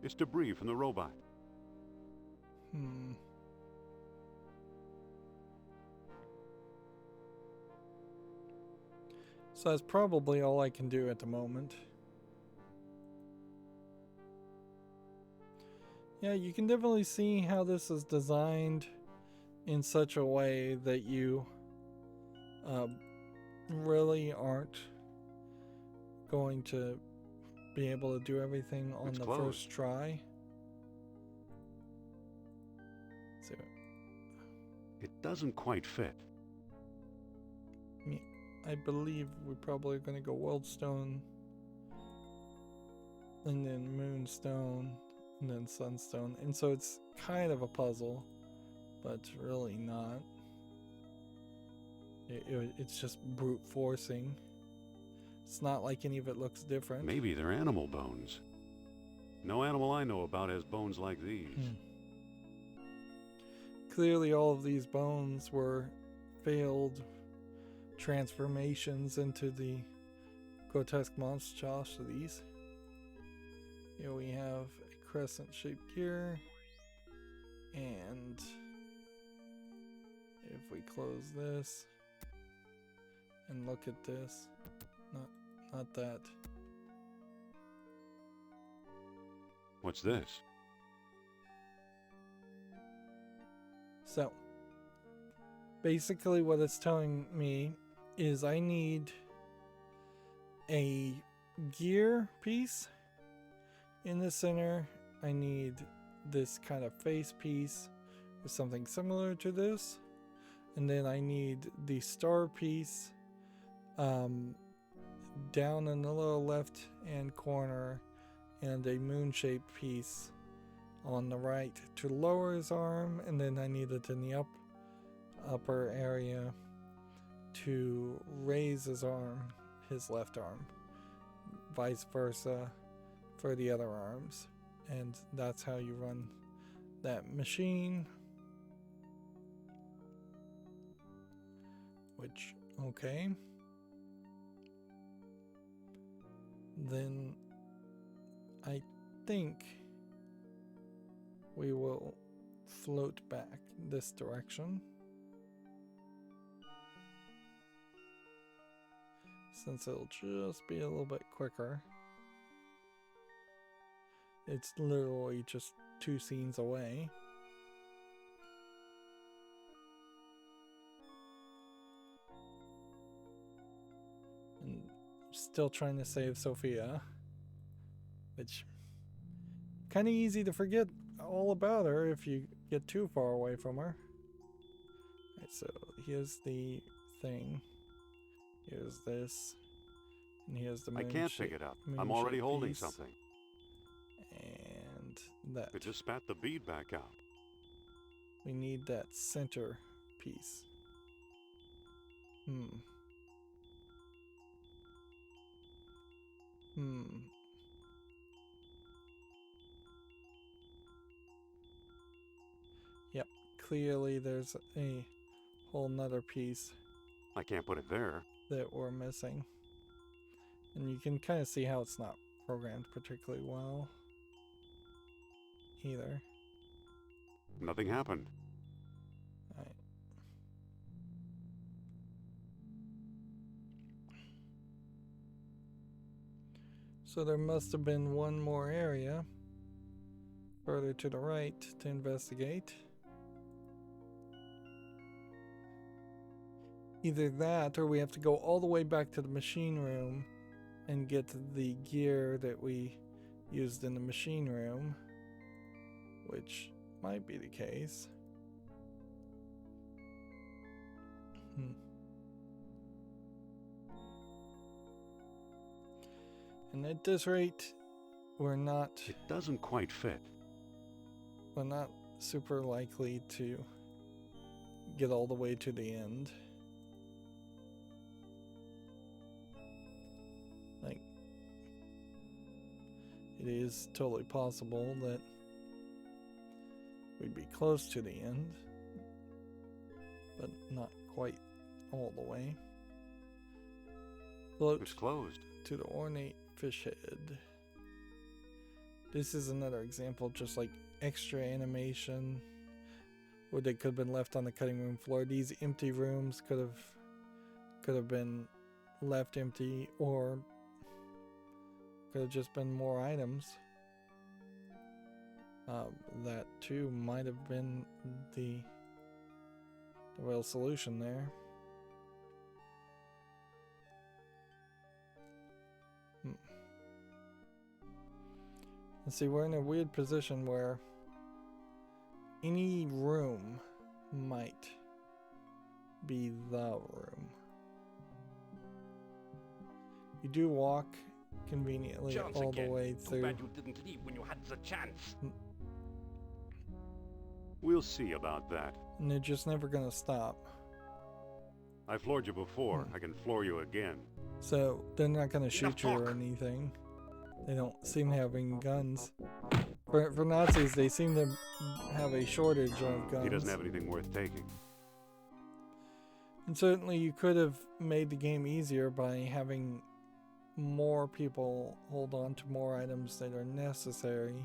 It's debris from the robot. So that's probably all I can do at the moment. Yeah, you can definitely see how this is designed in such a way that you really aren't going to be able to do everything on It's the closed. first try. So, It doesn't quite fit. I believe we're probably going to go Worldstone, and then Moonstone, and then Sunstone. And so it's kind of a puzzle, but really not. It's just brute forcing. It's not like any of it looks different. Maybe they're animal bones. No animal I know about has bones like these. Clearly all of these bones were failed transformations into the grotesque monstrosities. Here we have a crescent-shaped gear, and if we close this and look at this, not that. What's this? So basically what it's telling me is I need a gear piece in the center. I need this kind of face piece with something similar to this, and then I need the star piece down in the lower left hand corner, and a moon-shaped piece on the right to lower his arm, and then I need it in the upper area to raise his arm, his left arm, vice versa for the other arms. And that's how you run that machine. Which, okay. Then I think we will float back this direction, since it'll just be a little bit quicker. It's literally just 2 scenes away. And still trying to save Sophia, which kind of easy to forget all about her if you get too far away from her. Alright, so here's the thing. Here's this. And here's the I moon can't shape- pick it up. moon I'm already shape holding piece. something. And that. It just spat the bead back out. We need that center piece. Yep, clearly there's a whole nother piece I can't put it there. that we're missing. And you can kind of see how it's not programmed particularly well either. Nothing happened. Alright. So there must have been one more area further to the right to investigate. Either that, or we have to go all the way back to the machine room and get the gear that we used in the machine room, which might be the case. And at this rate, we're not It doesn't quite fit. super likely to get all the way to the end. Like, it is totally possible that we'd be close to the end, but not quite all the way. Float It's closed. to the ornate fish head. This is another example, just like extra animation where they could have been left on the cutting room floor. These empty rooms could have been left empty, or could have just been more items. That too might have been the real solution there. Let's see, we're in a weird position where any room might be the room. You do walk conveniently Chance all again. the way Too through. bad you didn't leave when you had the chance. We'll see about that. And they're just never gonna stop. I floored you before. I can floor you again. So they're not gonna shoot you or talk. anything. They don't seem to have any guns. For Nazis, they seem to have a shortage of guns. He doesn't have anything worth taking. And certainly you could have made the game easier by having more people hold on to more items that are necessary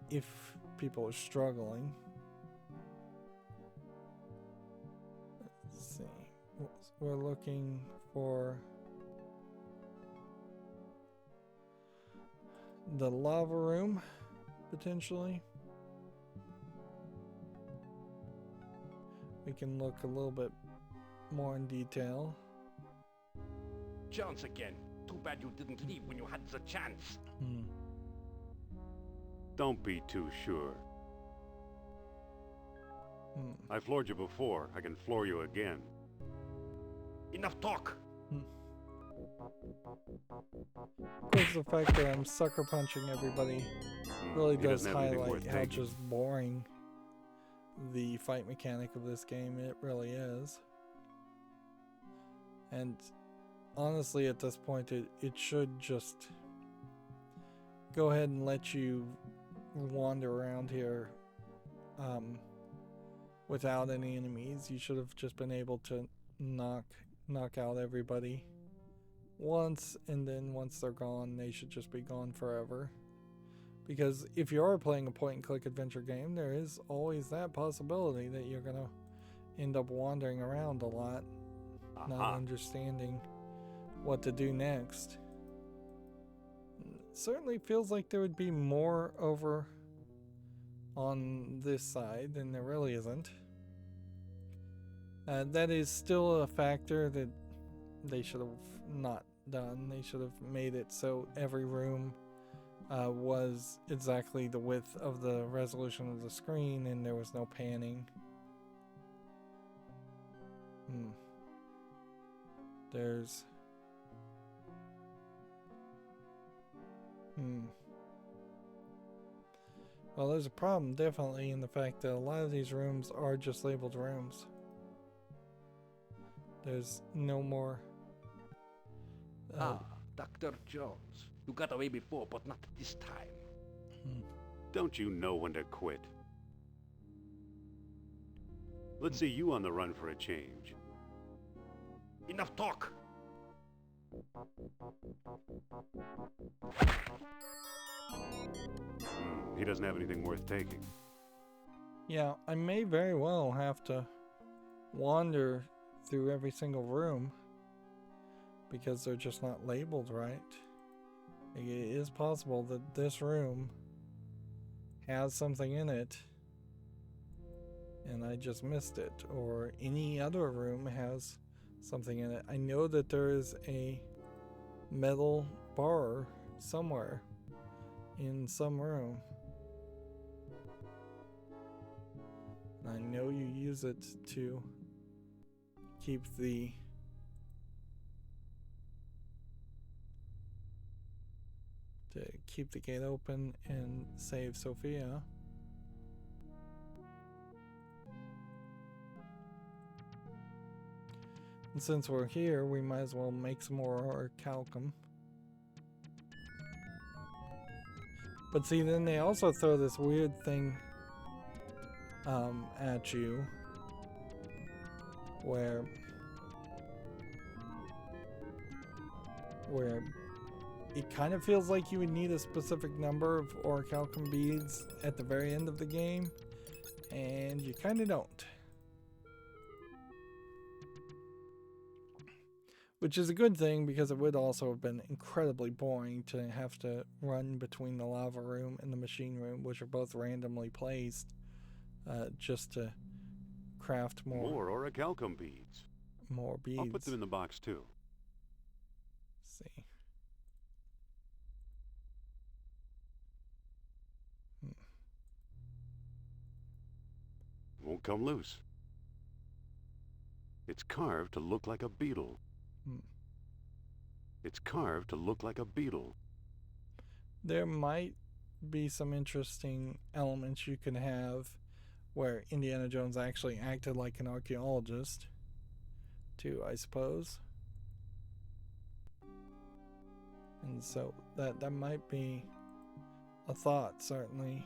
if people are struggling. Let's see. We're looking for the lava room, potentially. We can look a little bit more in detail. Chance again. Too bad you didn't leave when you had the chance. Don't be too sure. I floored you before. I can floor you again. Enough talk. Of course, the fact that I'm sucker punching everybody really He does doesn't have anything highlight worth how taking. just boring the fight mechanic of this game it really is. And honestly, at this point, it should just go ahead and let you wander around here without any enemies. You should have just been able to knock out everybody once, and then once they're gone, they should just be gone forever. Because if you are playing a point-and-click adventure game, there is always that possibility that you're gonna end up wandering around a lot, not understanding what to do next. It certainly feels like there would be more over on this side than there really isn't. That is still a factor that they should have not done. They should have made it so every room was exactly the width of the resolution of the screen and there was no panning. There's well, there's a problem definitely in the fact that a lot of these rooms are just labeled rooms. There's no more Dr. Jones. You got away before, but not this time. Don't you know when to quit? Let's see you on the run for a change. Enough talk. He doesn't have anything worth taking. Yeah, I may very well have to wander through every single room because they're just not labeled right. It is possible that this room has something in it and I just missed it, or any other room has something in it. I know that there is a metal bar somewhere in some room. I know you use it to keep the gate open and save Sophia. And since we're here, we might as well make some more orichalcum. But see, then they also throw this weird thing at you where it kind of feels like you would need a specific number of orichalcum beads at the very end of the game, and you kind of don't. Which is a good thing, because it would also have been incredibly boring to have to run between the lava room and the machine room, which are both randomly placed, just to craft More orichalcum beads. More beads. I'll put them in the box too. Let's see. Won't come loose. It's carved to look like a beetle. It's carved to look like a beetle. There might be some interesting elements you can have where Indiana Jones actually acted like an archaeologist, too, I suppose. And so that might be a thought, certainly,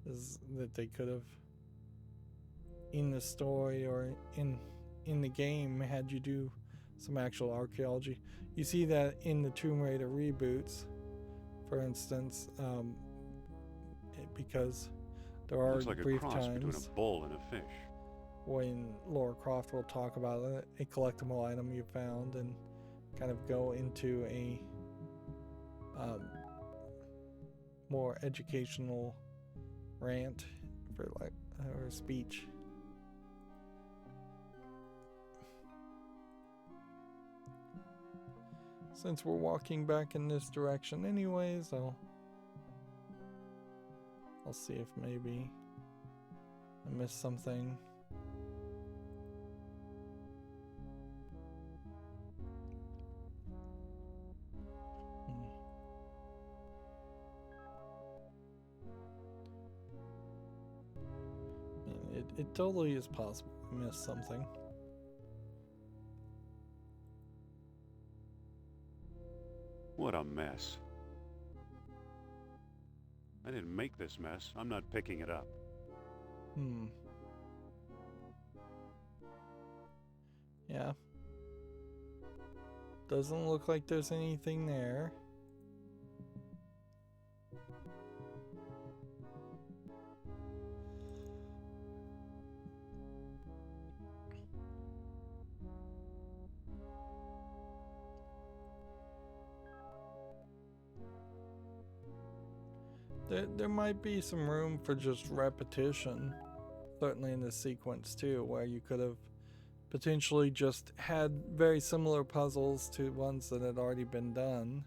is that they could have, in the story or in the game, had you do some actual archaeology. You see that in the Tomb Raider reboots, for instance, because there are Looks like brief a cross between times a bull and a fish. when Lara Croft will talk about a collectible item you found and kind of go into a more educational rant, for like, or speech. Since we're walking back in this direction anyways, I'll see if maybe I missed something. It totally is possible I missed something. What a mess. I didn't make this mess. I'm not picking it up. Yeah. Doesn't look like there's anything there. There might be some room for just repetition, certainly in this sequence too, where you could have potentially just had very similar puzzles to ones that had already been done.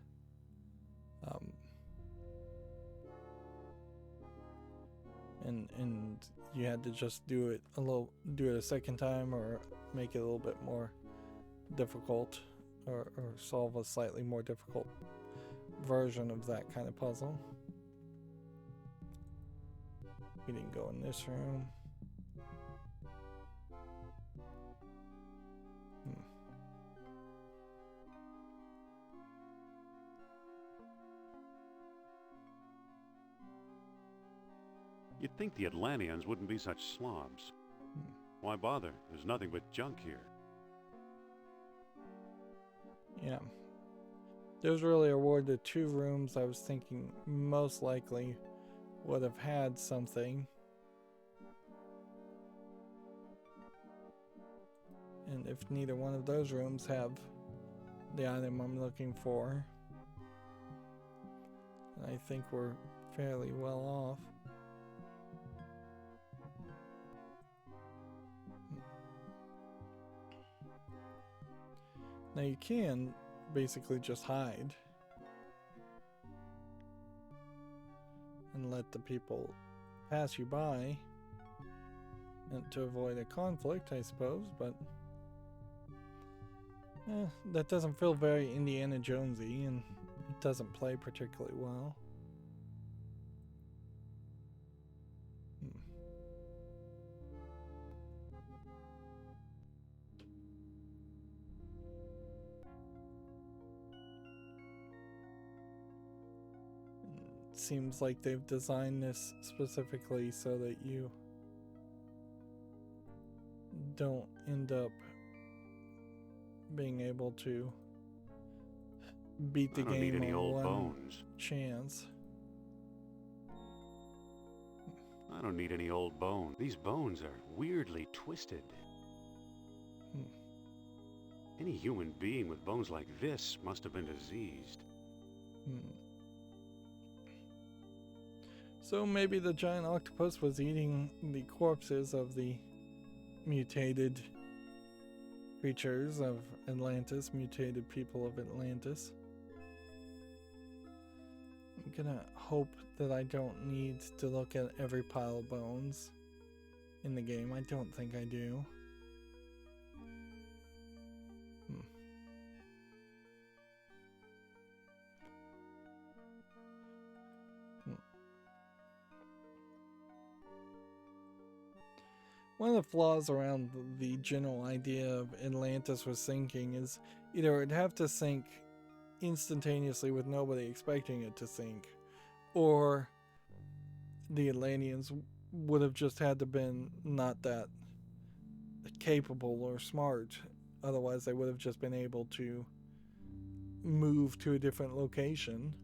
And you had to just do it a second time, or make it a little bit more difficult, or solve a slightly more difficult version of that kind of puzzle. We didn't go in this room. You'd think the Atlanteans wouldn't be such slobs. Why bother? There's nothing but junk here. Yeah. There's really awarded 2 rooms I was thinking most likely would have had something. And if neither one of those rooms have the item I'm looking for, I think we're fairly well off. Now you can basically just hide and let the people pass you by, and to avoid a conflict, I suppose, but that doesn't feel very Indiana Jonesy, and it doesn't play particularly well. Seems like they've designed this specifically so that you don't end up being able to beat the I don't need game any on old one bones. chance. I don't need any old bones. These bones are weirdly twisted. Any human being with bones like this must have been diseased. So maybe the giant octopus was eating the corpses of the mutated creatures of Atlantis, mutated people of Atlantis. I'm gonna hope that I don't need to look at every pile of bones in the game. I don't think I do. One of the flaws around the general idea of Atlantis was sinking is either it'd have to sink instantaneously with nobody expecting it to sink, or the Atlanteans would have just had to been not that capable or smart. Otherwise they would have just been able to move to a different location.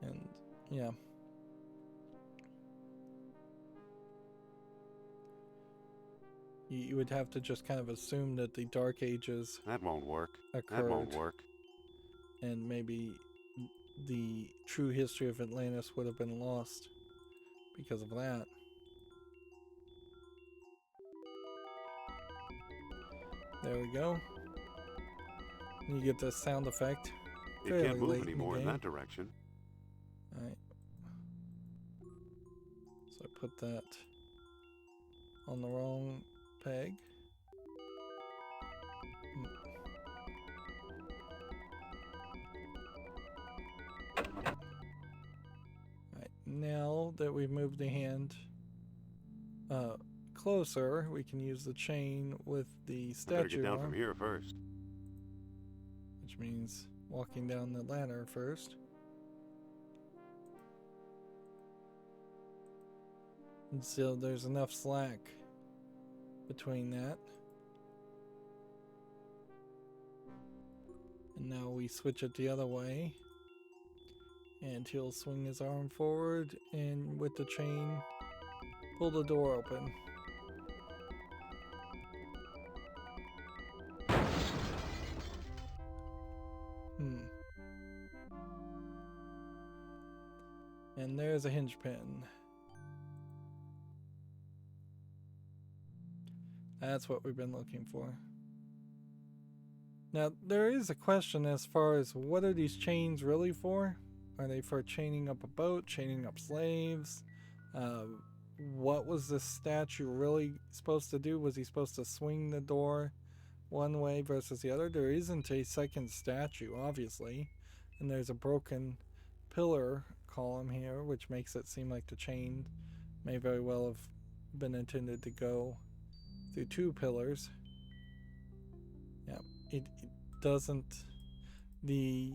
And yeah, you would have to just kind of assume that the Dark Ages That won't work. occurred, That won't work. and maybe the true history of Atlantis would have been lost because of that. There we go. You get the sound effect. It fairly can't move late in the anymore in game. that direction. Alright. So I put that on the wrong peg. Alright, now that we've moved the hand closer, we can use the chain with the I better statue get down arm, from here first. which means walking down the ladder first. And so there's enough slack between that. And now we switch it the other way. And he'll swing his arm forward and with the chain pull the door open. And there's a hinge pin. That's what we've been looking for. Now, there is a question as far as what are these chains really for? Are they for chaining up a boat, chaining up slaves? What was this statue really supposed to do? Was he supposed to swing the door one way versus the other? There isn't a second statue, obviously. And there's a broken pillar column here, which makes it seem like the chain may very well have been intended to go through two pillars. Yeah, it doesn't, the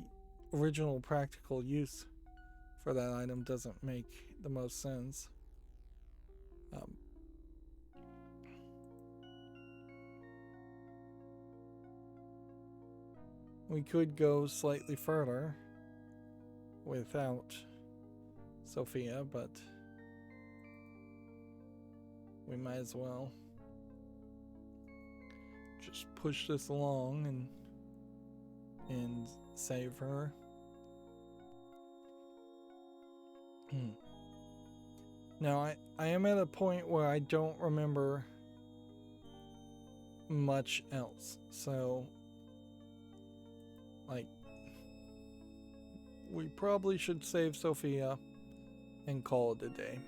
original practical use for that item doesn't make the most sense. We could go slightly further without Sophia, but we might as well just push this along and save her. Now I am at a point where I don't remember much else. So, like, we probably should save Sophia and call it a day.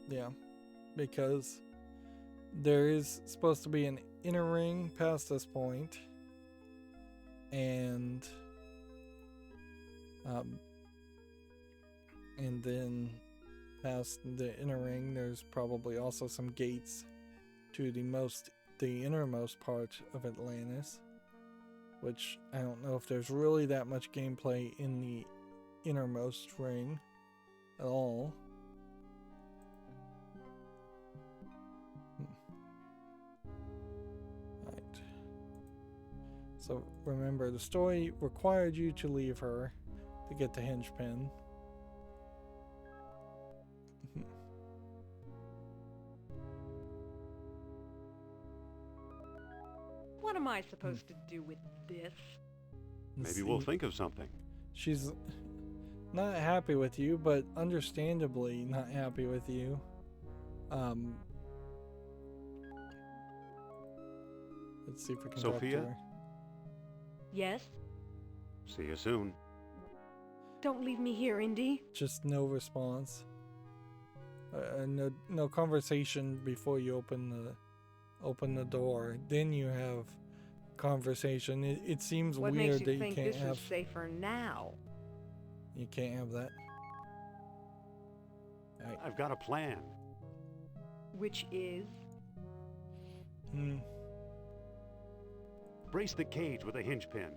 Yeah, because there is supposed to be an inner ring past this point, and then past the inner ring, there's probably also some gates to the innermost part of Atlantis, which I don't know if there's really that much gameplay in the innermost ring at all. Right. So remember, the story required you to leave her to get the hinge pin. What am I supposed to do with this? Maybe we'll think of something. She's not happy with you, but understandably not happy with you. Let's see if we can talk to Sophia? her. Yes? See you soon. Don't leave me here, Indy. Just no response. No conversation before you open the door. Then you have conversation. It seems What weird makes that you you think can't this have is safer now? you can't have that. Right. I've got a plan. Which is? Brace the cage with a hinge pin.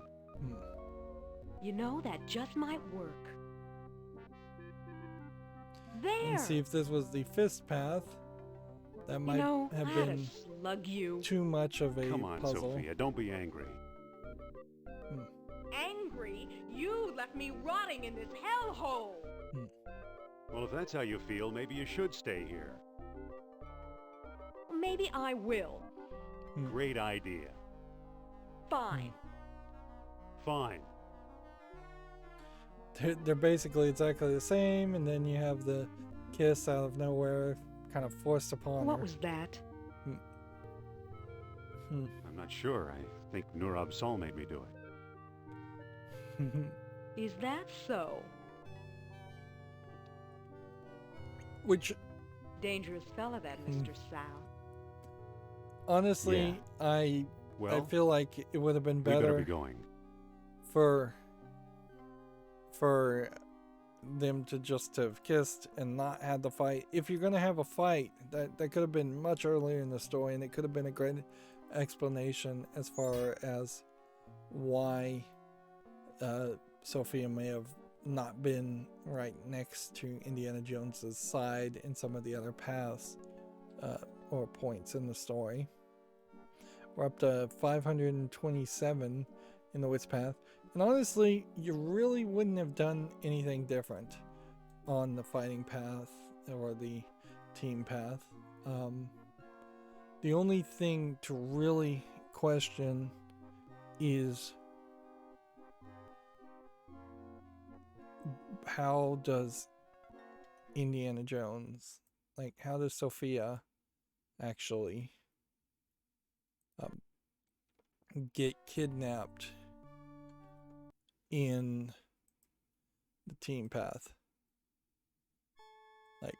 You know, that just might work. There! And see if this was the fist path. That might have I had been to slug you. too much of a Come on, puzzle. Sophia, don't be angry. Angry? You left me rotting in this hellhole! Well, if that's how you feel, maybe you should stay here. Maybe I will. Great idea. Fine. Fine. They're basically exactly the same, and then you have the kiss out of nowhere, kind of forced upon What her. was that? I'm not sure. I think Nurab Sol made me do it. Is that so? Which, Dangerous fella, that Mr. Sal. honestly, I Well, feel like it would have been we better better be going. for them to just have kissed and not had the fight. If you're gonna have a fight, that could have been much earlier in the story, and it could have been a great explanation as far as why Sophia may have not been right next to Indiana Jones's side in some of the other paths or points in the story. We're up to 527 in the Wits path. And honestly, you really wouldn't have done anything different on the fighting path or the team path. The only thing to really question is how does Indiana Jones, like, how does Sophia actually get kidnapped in the team path? Like,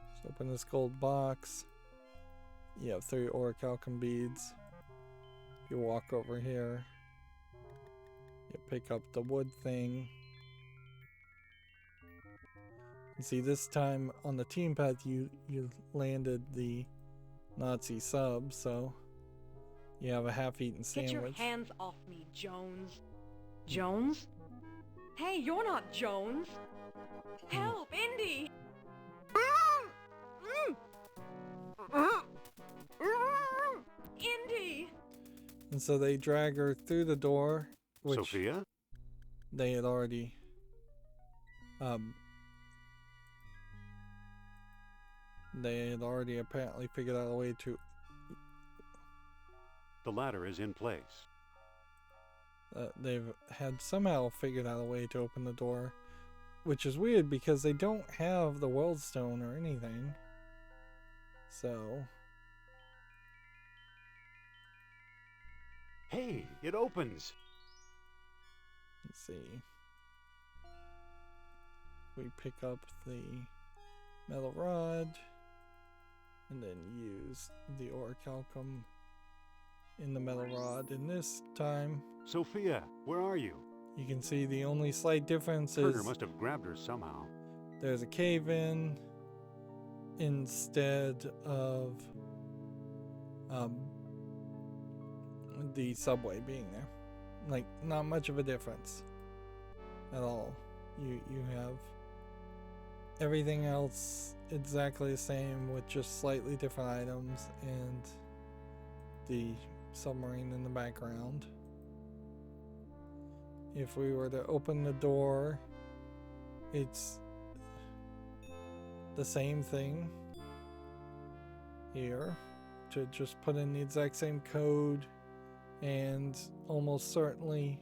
let's open this gold box. You have 3 orichalcum beads. You walk over here. You pick up the wood thing. And see, this time on the team path, you landed the Nazi sub, so you have a half-eaten sandwich. Get your hands off me, Jones. Jones? Hey, you're not Jones. Help, Indy! Indy! And so they drag her through the door, which Sophia? they had already apparently figured out a way to. The ladder is in place. They've had somehow figured out a way to open the door, which is weird because they don't have the world stone or anything. So Hey, it opens. Let's see. We pick up the metal rod and then use the orichalcum in the metal rod. And this time, Sophia, where are you? you can see the only slight difference Turner is must have grabbed her somehow. there's a cave-in instead of the subway being there. Like, not much of a difference at all. You have everything else exactly the same with just slightly different items and the submarine in the background. If we were to open the door, it's the same thing here, to just put in the exact same code, and almost certainly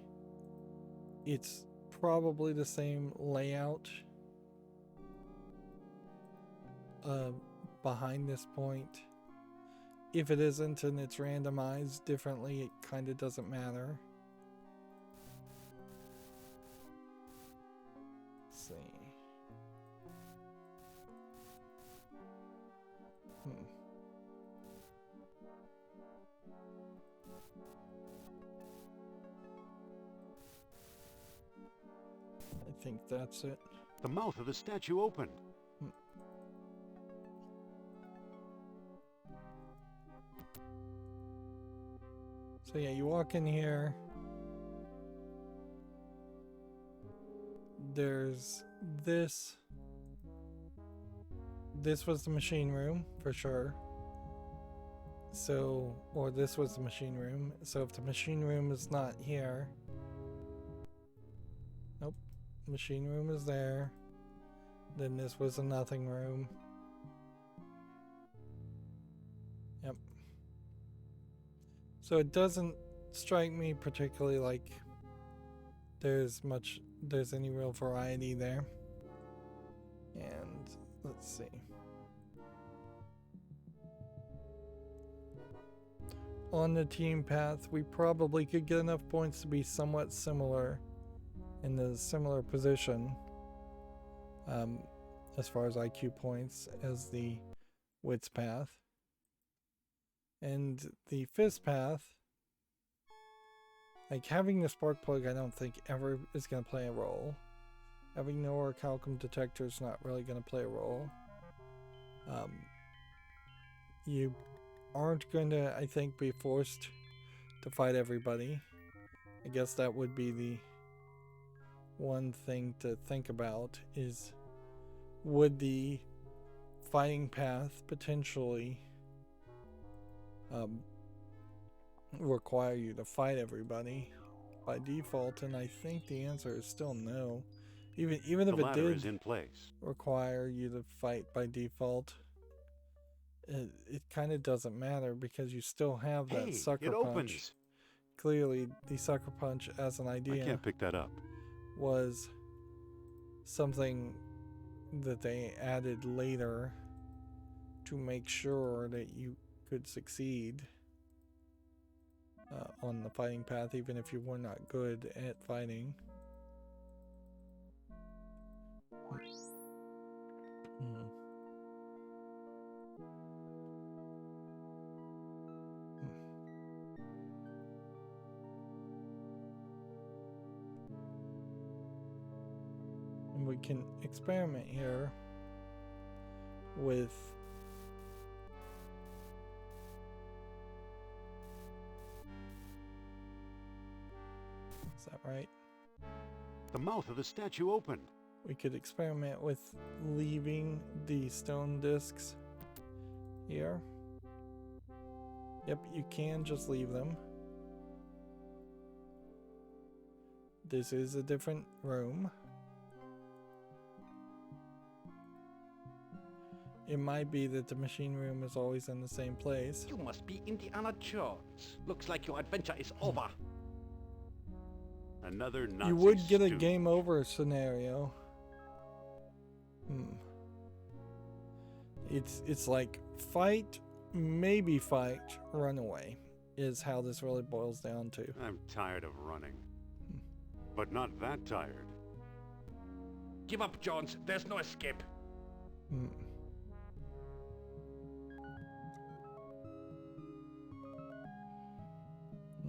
it's probably the same layout behind this point. If it isn't and it's randomized differently, it kind of doesn't matter. Let's see. I think that's it. The mouth of the statue opened. So yeah, you walk in here. There's this. This was the machine room for sure. So, or this was the machine room. So if the machine room is not here. Nope. Machine room is there. Then this was a nothing room. Yep. So it doesn't strike me particularly like there's any real variety there. And let's see. On the team path, we probably could get enough points to be somewhat similar in the similar position as far as IQ points as the wits path. And the fist path, like having the spark plug, I don't think ever is going to play a role. Having no orichalcum detector is not really going to play a role. You aren't going to, I think, be forced to fight everybody. I guess that would be the one thing to think about, is would the fighting path potentially require you to fight everybody by default? And I think the answer is still no. Even if it did in place. require you to fight by default, it kind of doesn't matter, because you still have that sucker punch. Opens. Clearly, the sucker punch as an idea I can't pick that up. was something that they added later to make sure that you could succeed on the fighting path, even if you were not good at fighting. And we can experiment here with is that right? The mouth of the statue opened. We could experiment with leaving the stone discs here. Yep, you can just leave them. This is a different room. It might be that the machine room is always in the same place. You must be Indiana Jones. Looks like your adventure is over. Another Nazi You would get a stooge. game over scenario. It's like fight, maybe fight, run away. is how this really boils down to. I'm tired of running. But not that tired. Give up, Jones. There's no escape. Hmm.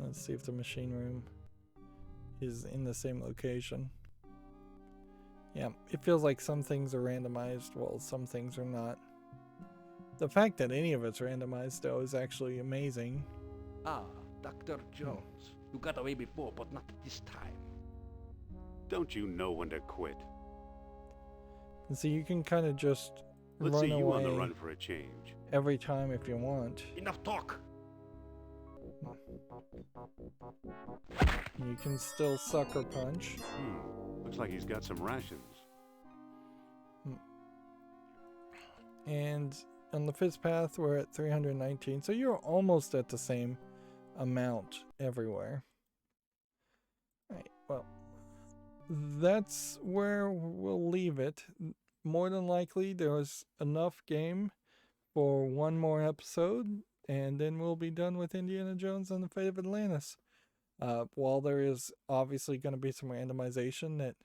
Let's see if the machine room is in the same location. Yeah, it feels like some things are randomized while some things are not. The fact that any of it's randomized, though, is actually amazing. Ah, Dr. Jones. You got away before, but not this time. Don't you know when to quit? And so you can kind of just Let's run see you away on the run for a change. every time if you want. Enough talk. You can still sucker punch. Looks like he's got some rations. And on the fist path, we're at 319. So you're almost at the same amount everywhere. Right, well, that's where we'll leave it. More than likely, there was enough game for one more episode, and then we'll be done with Indiana Jones and the Fate of Atlantis. While there is obviously going to be some randomization that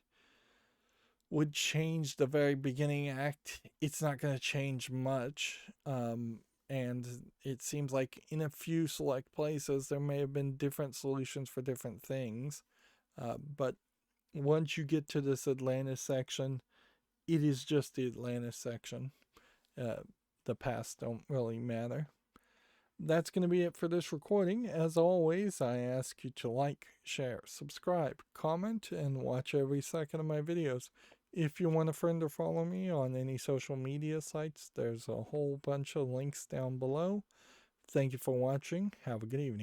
would change the very beginning act, it's not going to change much. And it seems like in a few select places there may have been different solutions for different things. But once you get to this Atlantis section, it is just the Atlantis section. The past don't really matter. That's going to be it for this recording. As always, I ask you to like, share, subscribe, comment, and watch every second of my videos. If you want a friend or follow me on any social media sites, there's a whole bunch of links down below. Thank you for watching. Have a good evening.